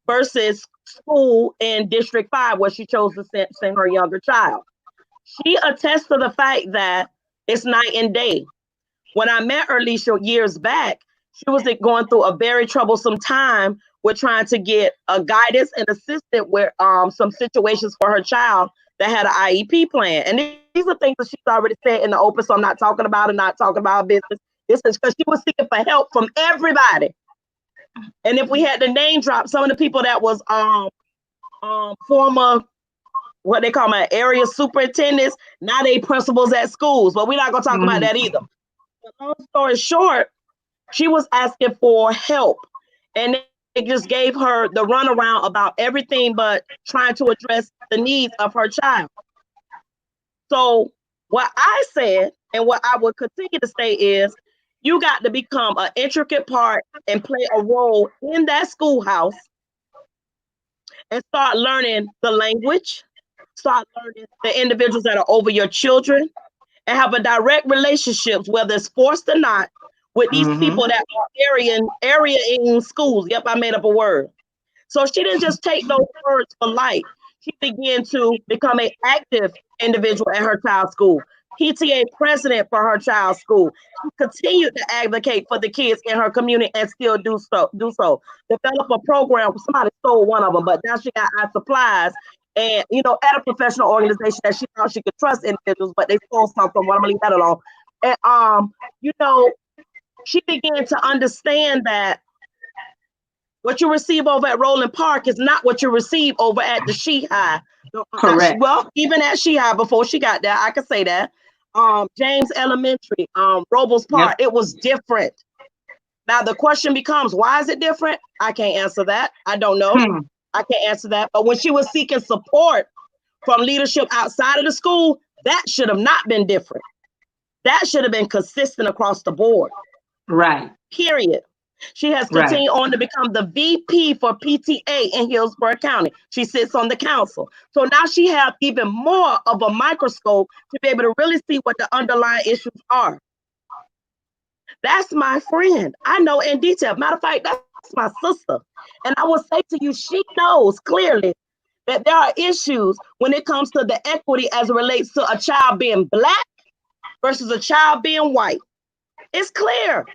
versus school in District 5, where she chose to send her younger child. She attests to the fact that it's night and day. When I met her, Alicia, years back, she was going through a very troublesome time with trying to get a guidance and assistance with some situations for her child that had an IEP plan. And these are things that she's already said in the open, so I'm not talking about it, not talking about business. This is because she was seeking for help from everybody. And if we had to name drop some of the people that was former, what they call my area superintendents, now they principals at schools, but we're not gonna talk about that either. But long story short, she was asking for help, and it just gave her the runaround about everything but trying to address the needs of her child. So what I said and what I would continue to say is, you got to become an intricate part and play a role in that schoolhouse and start learning the language, start learning the individuals that are over your children, and have a direct relationships, whether it's forced or not, with these people that are area in schools. Yep, I made up a word. So she didn't just take those words for light. She began to become an active individual at her child's school, PTA president for her child's school. She continued to advocate for the kids in her community and still do so. Develop a program. Somebody stole one of them, but now she got our supplies. And at a professional organization that she thought she could trust individuals, but they stole something from one. I'm gonna leave that alone. And she began to understand that what you receive over at Roland Park is not what you receive over at the She-High. Correct. Well, even at She-High, before she got there, I could say that. James Elementary, Robles Park, it was different. Now the question becomes, why is it different? I can't answer that. I don't know. I can't answer that. But when she was seeking support from leadership outside of the school, that should have not been different. That should have been consistent across the board. Right. Period. She has continued on to become the VP for PTA in Hillsborough County. She sits on the council. So now she has even more of a microscope to be able to really see what the underlying issues are. That's my friend. I know in detail. Matter of fact, that's my sister. And I will say to you, she knows clearly that there are issues when it comes to the equity as it relates to a child being Black versus a child being white. It's clear.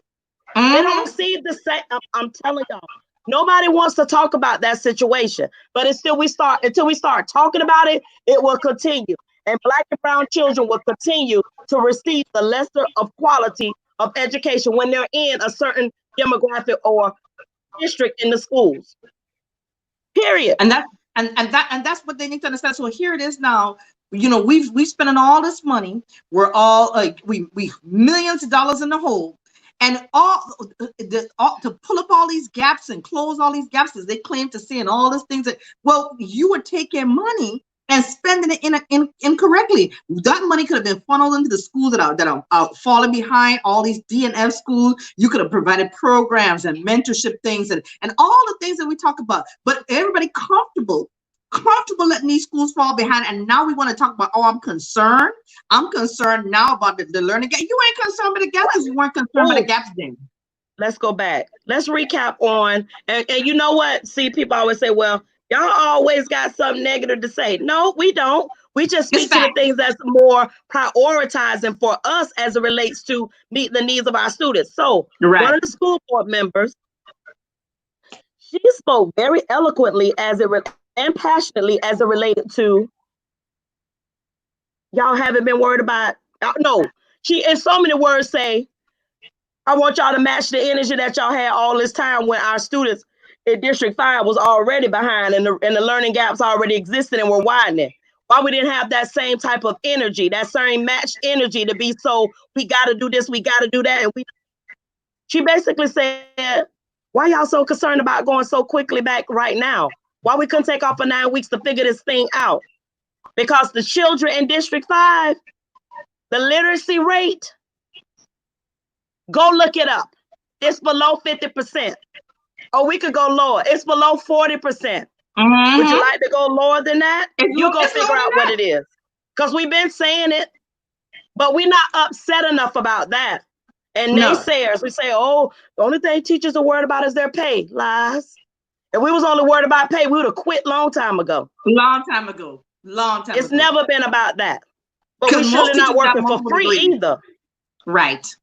They don't see the same. I'm telling y'all, nobody wants to talk about that situation. But until we start talking about it, it will continue. And Black and brown children will continue to receive the lesser of quality of education when they're in a certain demographic or district in the schools. Period. And that's what they need to understand. So here it is now. We've spending all this money. We're all like we millions of dollars in the hole. And all to pull up all these gaps and close all these gaps as they claim to see, and all these things that, well, you were taking money and spending it incorrectly. That money could have been funneled into the schools that are falling behind, all these DNF schools. You could have provided programs and mentorship things and all the things that we talk about. But everybody comfortable letting these schools fall behind. And now we want to talk about, I'm concerned. I'm concerned now about the learning gap. You ain't concerned with the gaps because you weren't concerned with the gaps then. Let's go back. Let's recap on, and you know what? See, people always say, well, y'all always got something negative to say. No, we don't. We just speak to the things that's more prioritizing for us as it relates to meet the needs of our students. So one of the school board members, she spoke very eloquently and passionately as it related to, y'all haven't been worried about, no. She, in so many words, say, I want y'all to match the energy that y'all had all this time when our students in District 5 was already behind and the learning gaps already existed and were widening. Why we didn't have that same type of energy, that same matched energy to be so, we got to do this, we got to do that. And she basically said, why y'all so concerned about going so quickly back right now? Why we couldn't take off for 9 weeks to figure this thing out? Because the children in District 5, the literacy rate, go look it up. It's below 50%. Oh, we could go lower. It's below 40%. Would you Mm-hmm. like to go lower than that? You go It's figure lower out than what that. it is. Because we've been saying it, but we're not upset enough about that. And No, naysayers, we say, oh, the only thing teachers are worried about is their pay. Lies. If we was only worried about pay, we would have quit long time ago. long time ago. Long time It's ago. never been about that. But we Because surely most not teachers got working for multiple free degrees. either. Right.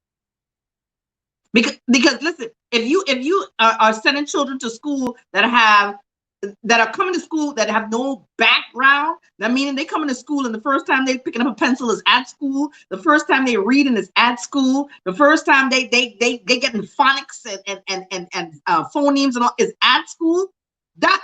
Because listen, if you are sending children to school that are coming to school that have no background, that meaning they coming to school and the first time they picking up a pencil is at school, the first time they reading is at school, the first time they getting phonics and phonemes and all is at school. That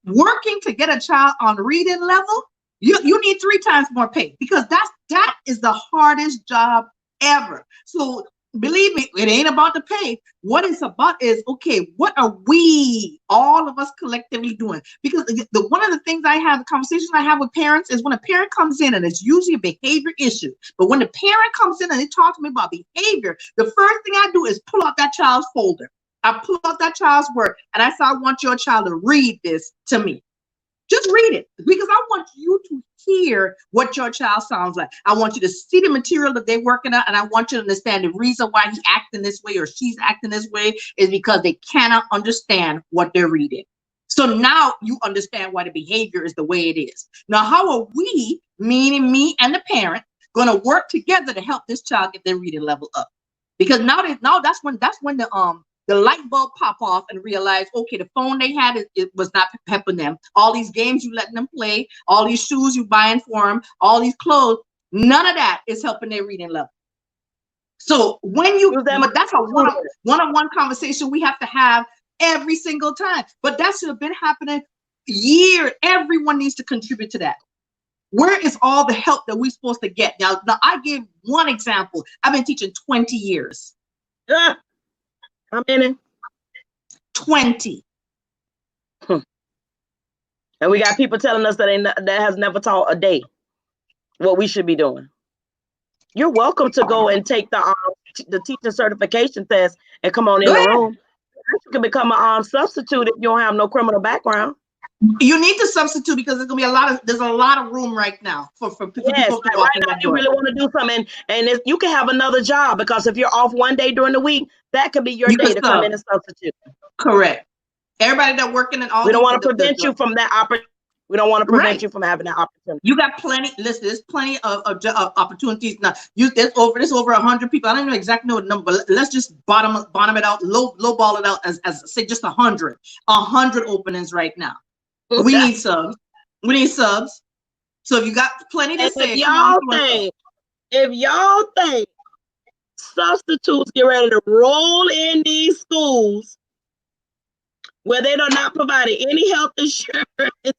working to get a child on reading level, you need 3 times more pay, because that is the hardest job ever. So believe me, it ain't about the pay. What it's about is, okay, what are we, all of us collectively doing? Because one of the things the conversations I have with parents is when a parent comes in, and it's usually a behavior issue, but when the parent comes in and they talk to me about behavior, the first thing I do is pull out that child's folder. I pull out that child's work and I say, I want your child to read this to me. Just read it, because I want you to hear what your child sounds like. I want you to see the material that they're working on, and I want you to understand the reason why he's acting this way or she's acting this way is because they cannot understand what they're reading. So now you understand why the behavior is the way it is. Now, how are we, meaning me and the parent, going to work together to help this child get their reading level up? Because now that's when the light bulb pop off and realize, okay, the phone they had, it was not helping them. All these games you letting them play, all these shoes you buying for them, all these clothes, none of that is helping their reading level. So but that's a one-on-one conversation we have to have every single time. But that should have been happening years. Everyone needs to contribute to that. Where is all the help that we're supposed to get? Now I gave one example. I've been teaching 20 years. How many? 20. And we got people telling us that has never taught a day what we should be doing. You're welcome to go and take the teaching certification test and come on in the room. You can become a substitute if you don't have no criminal background. You need to substitute, because there's a lot of room right now for people to walk in that door. You really want to do something, and you can have another job, because if you're off one day during the week, that could be your day to come in and substitute. Correct. Everybody that working in all, we don't want to prevent you from that opportunity. We don't want to prevent you from having that opportunity. You got plenty. Listen, there's plenty of opportunities now. There's over 100 people. I don't know exactly know the number, but let's just bottom it out, low ball it out as say just 100 openings right now. We need subs. So if you got plenty to say, if y'all think substitutes get ready to roll in these schools where they are not providing any health insurance,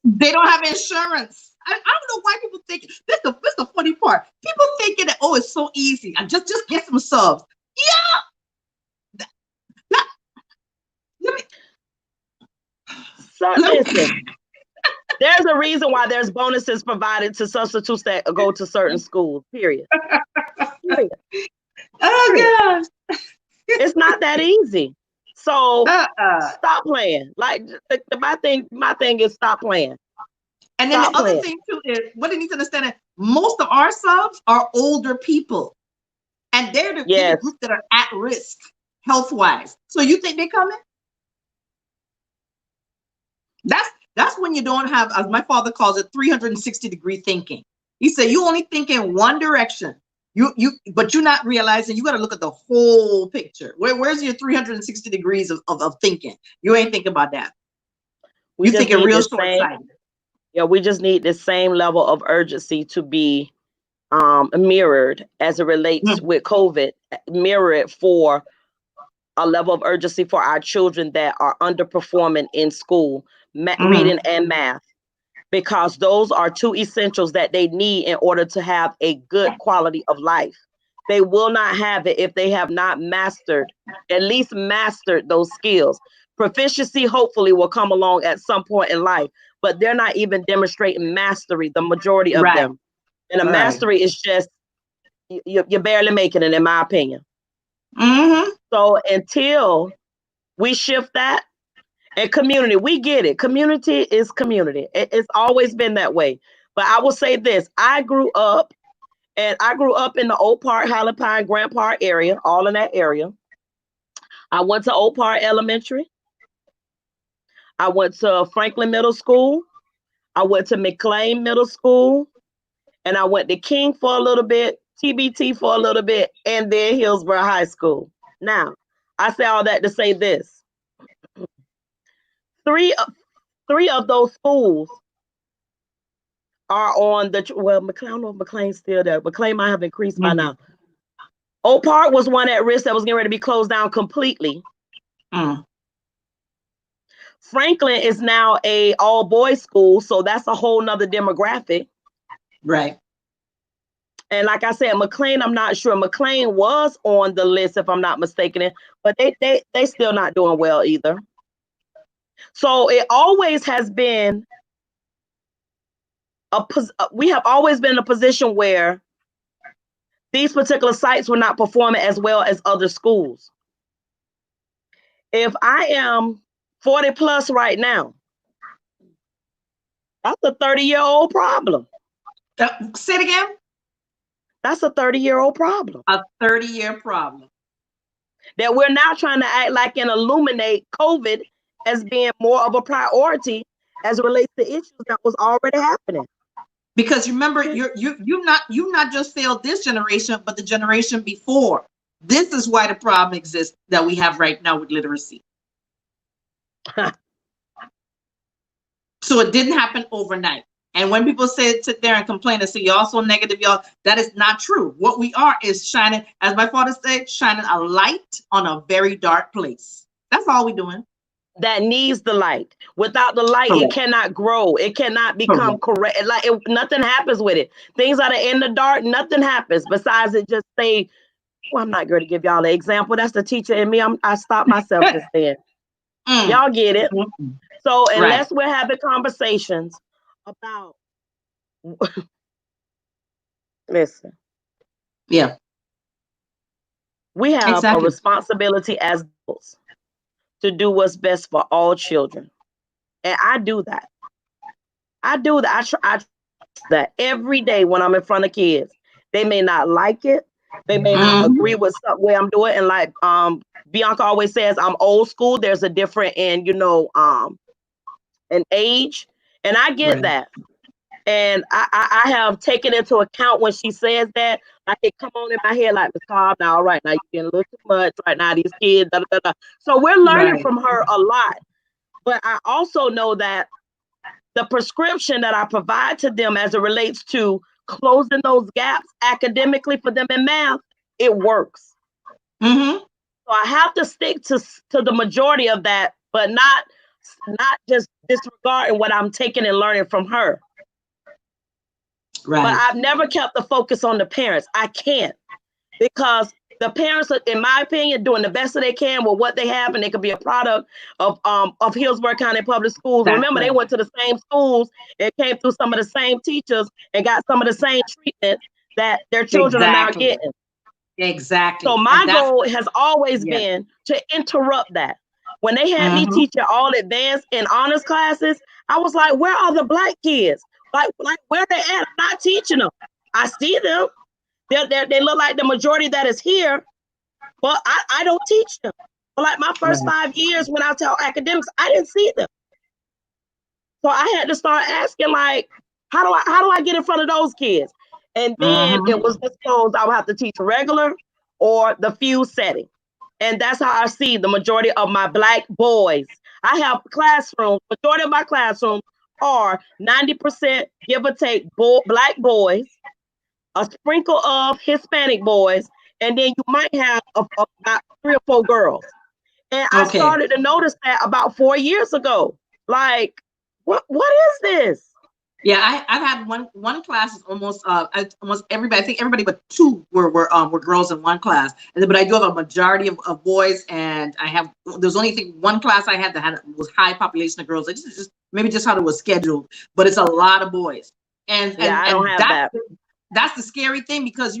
they don't have insurance. I don't know why people think this. The funny part. People thinking that, oh, it's so easy. I just get some subs. Yeah. Listen. There's a reason why there's bonuses provided to substitutes that go to certain schools. Period. Oh gosh. It's not that easy. So stop playing. Like my thing is stop playing. And then the other thing too is what they need to understand is most of our subs are older people, and they're the group that are at risk health-wise. So you think they're coming? That's when you don't have, as my father calls it, 360-degree thinking. He said you only think in one direction. But you're not realizing you got to look at the whole picture. Where's your 360 degrees of thinking? You ain't thinking about that. You thinking real short-sighted. Yeah, we just need the same level of urgency to be mirrored as it relates with COVID, mirrored for a level of urgency for our children that are underperforming in school, reading and math, because those are two essentials that they need in order to have a good quality of life. They will not have it if they have not at least mastered those skills. Proficiency hopefully will come along at some point in life, but they're not even demonstrating mastery, the majority of them. And a mastery is just, you're barely making it, in my opinion. So until we shift that, And community, we get it. Community is community. It's always been that way. But I will say this: I grew up in the Oak Park, Highland Pine, Grant Park area, all in that area. I went to Oak Park Elementary. I went to Franklin Middle School. I went to McLean Middle School, and I went to King for a little bit, TBT for a little bit, and then Hillsborough High School. Now, I say all that to say this: three three of those schools are on the McLean. I don't know if McLean's still there. McLean might have increased by now. Oak Park was one at risk that was getting ready to be closed down completely. Franklin is now a all boys school, so that's a whole nother demographic. Right. And like I said, McLean, I'm not sure. McLean was on the list, if I'm not mistaken, but they still not doing well either. So it always has been we have always been in a position where these particular sites were not performing as well as other schools. If I am 40 plus right now, that's a 30-year-old problem. Say it again. That's a 30-year-old problem. A 30-year problem. That we're now trying to act like and illuminate COVID as being more of a priority as it relates to issues that was already happening. Because remember, you not just failed this generation, but the generation before. This is why the problem exists that we have right now with literacy. So it didn't happen overnight. And when people sit there and complain and say, y'all so negative, y'all, that is not true. What we are is shining, as my father said, shining a light on a very dark place. That's all we're doing. That needs the light. Without the light, correct, it cannot grow. It cannot become correct. Like nothing happens with it. Things that are in the dark, nothing happens besides it just say, well, I'm not going to give y'all an example. That's the teacher in me. I stopped myself just then. Y'all get it. So unless we're having conversations about, listen. Yeah. We have a responsibility as adults to do what's best for all children. And I do that. I do that. I try that every day when I'm in front of kids. They may not like it. They may not agree with the way I'm doing. And like Bianca always says, I'm old school. There's a different in, an age. And I get that. And I have taken into account when she says that, like it come on in my head like, Miss Cobb, now, all right, now you're getting a little too much right now, these kids, da, da, da. So we're learning from her a lot. But I also know that the prescription that I provide to them as it relates to closing those gaps academically for them in math, it works. So I have to stick to the majority of that, but not just disregarding what I'm taking and learning from her. But I've never kept the focus on the parents. I can't, because the parents are, in my opinion, doing the best that they can with what they have, and they could be a product of Hillsborough County Public Schools. Remember, they went to the same schools and came through some of the same teachers and got some of the same treatment that their children are now getting. Exactly. So my goal has always been to interrupt that. When they had me teaching all advanced and honors classes, I was like, where are the Black kids? Like where they at? I'm not teaching them. I see them. They look like the majority that is here, but I don't teach them. But like my first 5 years when I taught academics, I didn't see them. So I had to start asking, like, how do I get in front of those kids? And then it was disclosed I would have to teach regular or the fused setting. And that's how I see the majority of my Black boys. I have classrooms, majority of my classrooms are 90%, give or take, Black boys, a sprinkle of Hispanic boys, and then you might have about 3 or 4 girls. And I started to notice that about 4 years ago. Like, what is this? Yeah, I've had one class is almost everybody. I think everybody but 2 were girls in one class, but I do have a majority of boys, and there's only one class I had that was high population of girls. It's just maybe just how it was scheduled, but it's a lot of boys, and I don't have that. That's the scary thing, because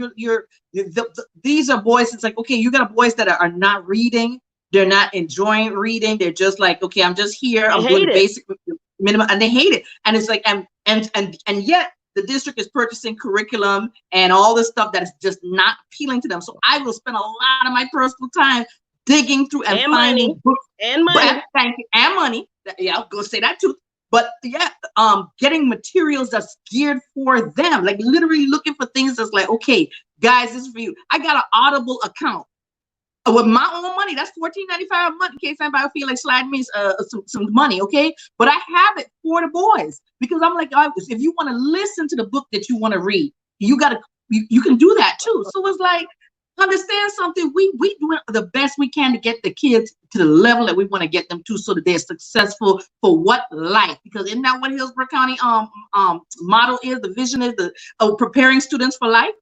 these are boys. It's like, okay, you got boys that are not reading, They're not enjoying reading. They're just like, okay, I'm just here. They I'm doing hate the it. basic minimum, and they hate it. And it's like, and yet the district is purchasing curriculum and all this stuff that is just not appealing to them. So I will spend a lot of my personal time digging through and finding money. books And money. thank you, and money. Yeah, I'll go say that too. But yeah, getting materials that's geared for them, like literally looking for things that's like, okay, guys, this is for you. I got an Audible account with my own money. That's $14.95 a month in case anybody feel like sliding me some money, okay? But I have it for the boys because I'm like, if you want to listen to the book that you want to read, you can do that too. So it's like, understand something. We doing the best we can to get the kids to the level that we want to get them to, so that they're successful for what life. Because isn't that what Hillsborough County model is? The vision is preparing students for life.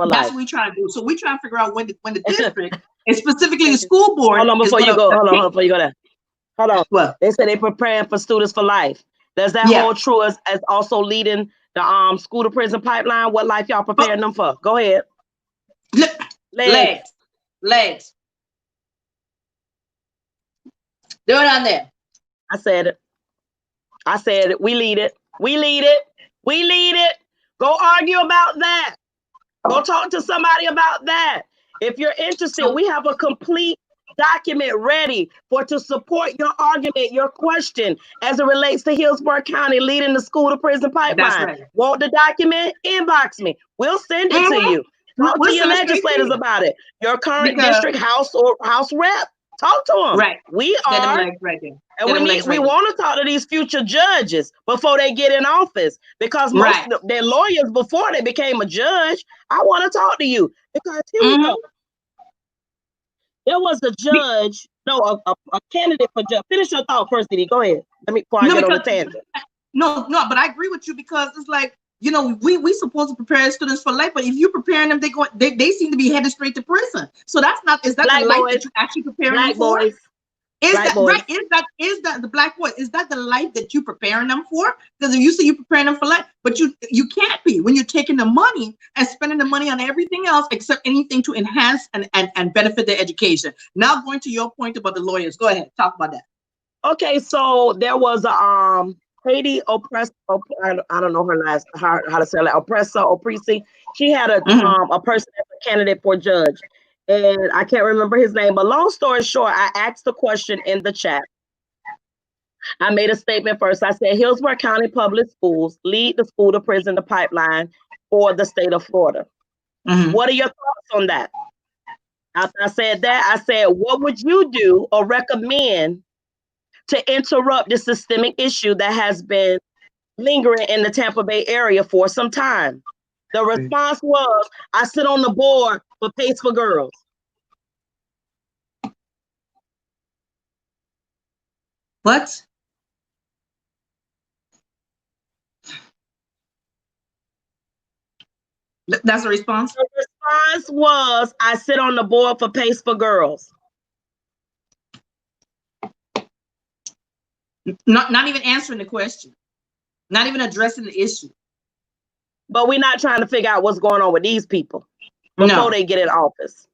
That's what we try to do. So we try to figure out when the district and specifically the school board. Hold on before you go. Hold on before you go there. Hold on. What? They say they're preparing for students for life. Does that hold true as also leading the school to prison pipeline? What life y'all preparing them for? Go ahead. Legs. Do it on there. I said it. We lead it. Go argue about that. Go talk to somebody about that. If you're interested, we have a complete document ready to support your argument, your question as it relates to Hillsborough County leading the school to prison pipeline. Right. Want the document? Inbox me. We'll send it to you. Talk to your legislators about it. Your current district house rep. Talk to them. Right. We are. And we want to talk to these future judges before they get in office, because most of their lawyers before they became a judge. I want to talk to you because here we go. There was a judge, a candidate for judge. Finish your thought first, Didi. Go ahead. Before I get on the tangent. No, but I agree with you, because it's like, we supposed to prepare students for life, but if you're preparing them, they seem to be headed straight to prison. So is that the life that you actually preparing them for? Is that right? Is that the black boy? Is that the life that you're preparing them for? Because you say you're preparing them for life, but you can't be when you're taking the money and spending the money on everything else except anything to enhance and benefit their education. Now going to your point about the lawyers, go ahead, talk about that. Okay, so there was a Haiti oppressor. I don't know her last how to say it. Oppressor. She had a person as a candidate for judge. And I can't remember his name, but long story short, I asked the question in the chat. I made a statement first. I said, Hillsborough County Public Schools lead the school to prison the pipeline for the state of Florida. What are your thoughts on that? After I said that, I said, what would you do or recommend to interrupt the systemic issue that has been lingering in the Tampa Bay area for some time? The response was, I sit on the board for Pace for Girls. What? That's a response? The response was, I sit on the board for Pace for Girls. Not even answering the question. Not even addressing the issue. But we're not trying to figure out what's going on with these people before they get in office.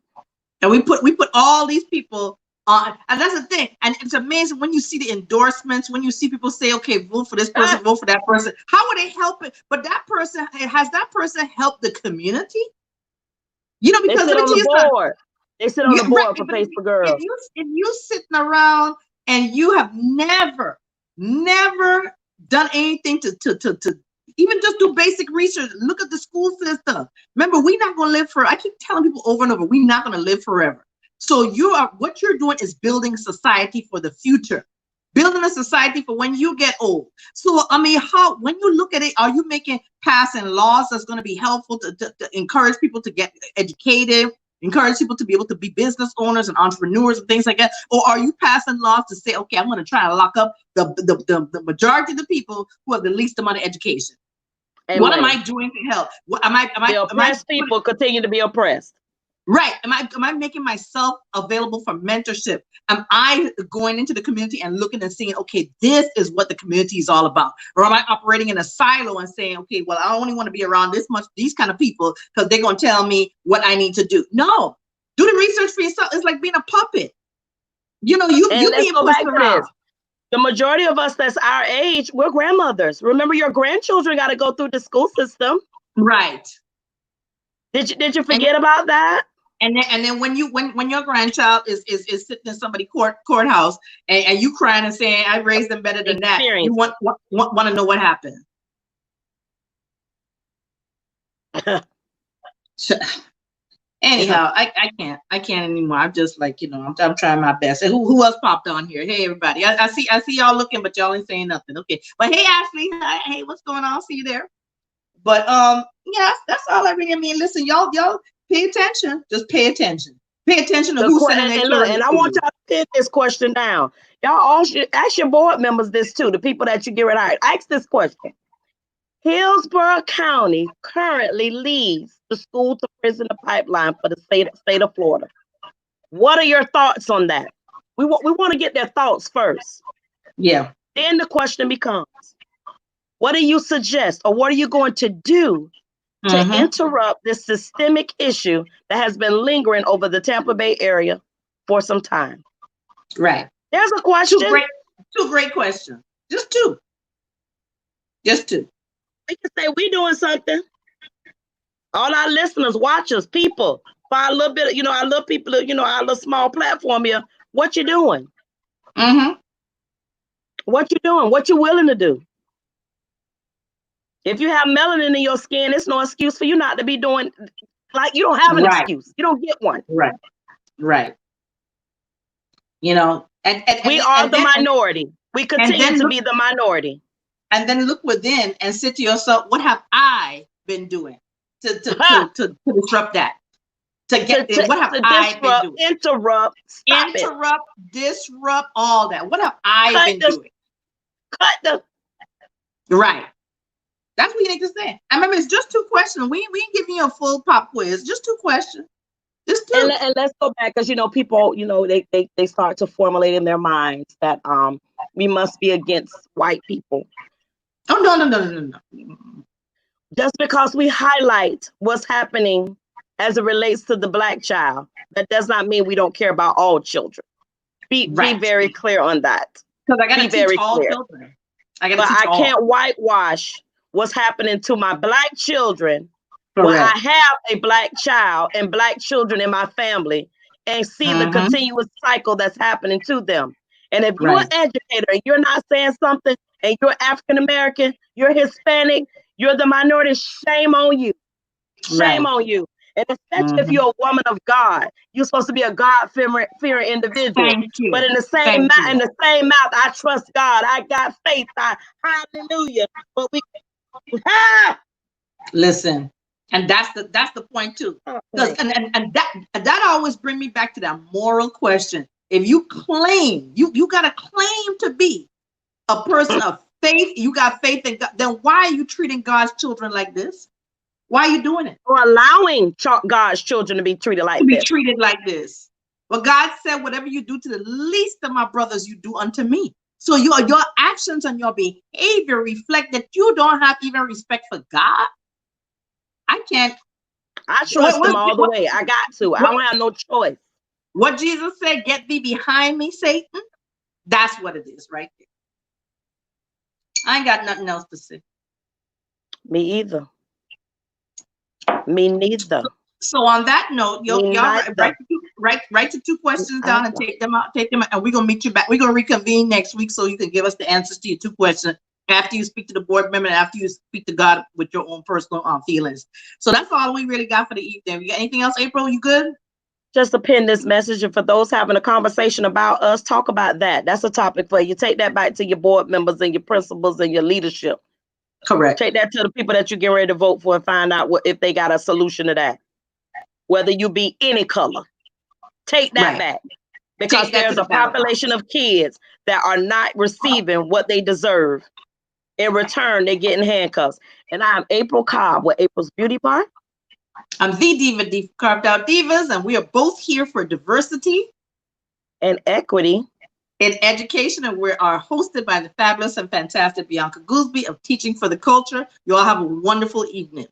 And we put all these people on, and that's the thing. And it's amazing when you see the endorsements, when you see people say, okay, vote for this person, vote for that person. How would they help it? But has that person helped the community? Because they sit on the board. They sit on the board for Pace for Girls. If you sitting around and you have never done anything to even just do basic research, look at the school system. Remember, we're not going to live forever. I keep telling people over and over, we're not going to live forever. So what you're doing is building society for the future, building a society for when you get old. So, I mean, when you look at it, are you passing laws that's going to be helpful to encourage people to get educated, encourage people to be able to be business owners and entrepreneurs and things like that? Or are you passing laws to say, okay, I'm going to try to lock up the majority of the people who have the least amount of education? And what am I doing to help? The oppressed people continue to be oppressed. Right. Am I making myself available for mentorship? Am I going into the community and looking and seeing, okay, this is what the community is all about? Or am I operating in a silo and saying, okay, well, I only want to be around these kind of people because they're going to tell me what I need to do? No. Do the research for yourself. It's like being a puppet. And you let's being go pushed back to around. this. The majority of us that's our age, we're grandmothers. Remember, your grandchildren got to go through the school system. Right. Did you forget about that? And then when your grandchild is sitting in somebody's courthouse and you crying and saying, I raised them better than that, you want to know what happened. Anyhow, I can't anymore. I'm just like, I'm trying my best. And who else popped on here? Hey everybody. I see y'all looking, but y'all ain't saying nothing. Okay. But hey Ashley, hey, what's going on? See you there. But yeah, that's all I really mean. Listen, y'all pay attention. Just pay attention. Pay attention to who's sending their children. And I want y'all to pin this question down. Y'all all should ask your board members this too, the people that you get rid of. Ask this question. Hillsborough County currently leads the school to prison pipeline for the state of Florida. What are your thoughts on that? We want to get their thoughts first. Yeah. Then the question becomes, what do you suggest, or what are you going to do to interrupt this systemic issue that has been lingering over the Tampa Bay area for some time? Right. There's a question. Two great questions. Just two. We can say we doing something. All our listeners, watchers, people, for a little bit, our little people, our little small platform here. What you doing? What you doing? What you willing to do? If you have melanin in your skin, it's no excuse for you not to be doing. Like, you don't have an excuse. You don't get one. Right. And we are the minority. We continue to be the minority. And then look within and say to yourself, what have I been doing to disrupt that? What have I been doing? Interrupt, disrupt all that. What have I been doing? Right. That's what you need to say. I remember it's just two questions. We ain't giving you a full pop quiz. Just two questions. Just two. And let's go back, because people, they start to formulate in their minds that we must be against white people. Oh no. Just because we highlight what's happening as it relates to the Black child, that does not mean we don't care about all children. Be very clear on that. Because I got to teach all children. I can't whitewash what's happening to my Black children. When I have a Black child and Black children in my family, and see the continuous cycle that's happening to them. And if you're an educator and you're not saying something, and you're African American, you're Hispanic, you're the minority, shame on you. Shame on you. And especially if you're a woman of God, you're supposed to be a God-fearing individual. But in the same mouth, I trust God. I got faith. Hallelujah. But listen, and that's the point too. And that always bring me back to that moral question. If you claim, you got to claim to be a person of faith, you got faith in God, then why are you treating God's children like this? Why are you doing it? Or allowing God's children to be treated like this. Well, God said, whatever you do to the least of my brothers, you do unto me. So your actions and your behavior reflect that you don't have even respect for God. I trust him all the way. I got to. I don't have no choice. What Jesus said, get thee behind me, Satan. That's what it is right there. I ain't got nothing else to say. Me either. Me neither. So on that note, y'all write the two questions down and take them out, and we're gonna meet you back. We're gonna reconvene next week so you can give us the answers to your two questions after you speak to the board member and after you speak to God with your own personal feelings. So that's all we really got for the evening. You got anything else, April? You good? Just to pin this message, and for those having a conversation about us, talk about that. That's a topic for you. Take that back to your board members and your principals and your leadership. Correct. Take that to the people that you get ready to vote for and find out if they got a solution to that. Whether you be any color, take that back, because there's a population of kids that are not receiving what they deserve. In return, they're getting handcuffs. And I'm April Cobb with April's Beauty Bar. I'm the Diva, Carved Out Divas, and we are both here for diversity and equity in education, and we are hosted by the fabulous and fantastic Bianca Goolsby of Teaching for the Culture. You all have a wonderful evening.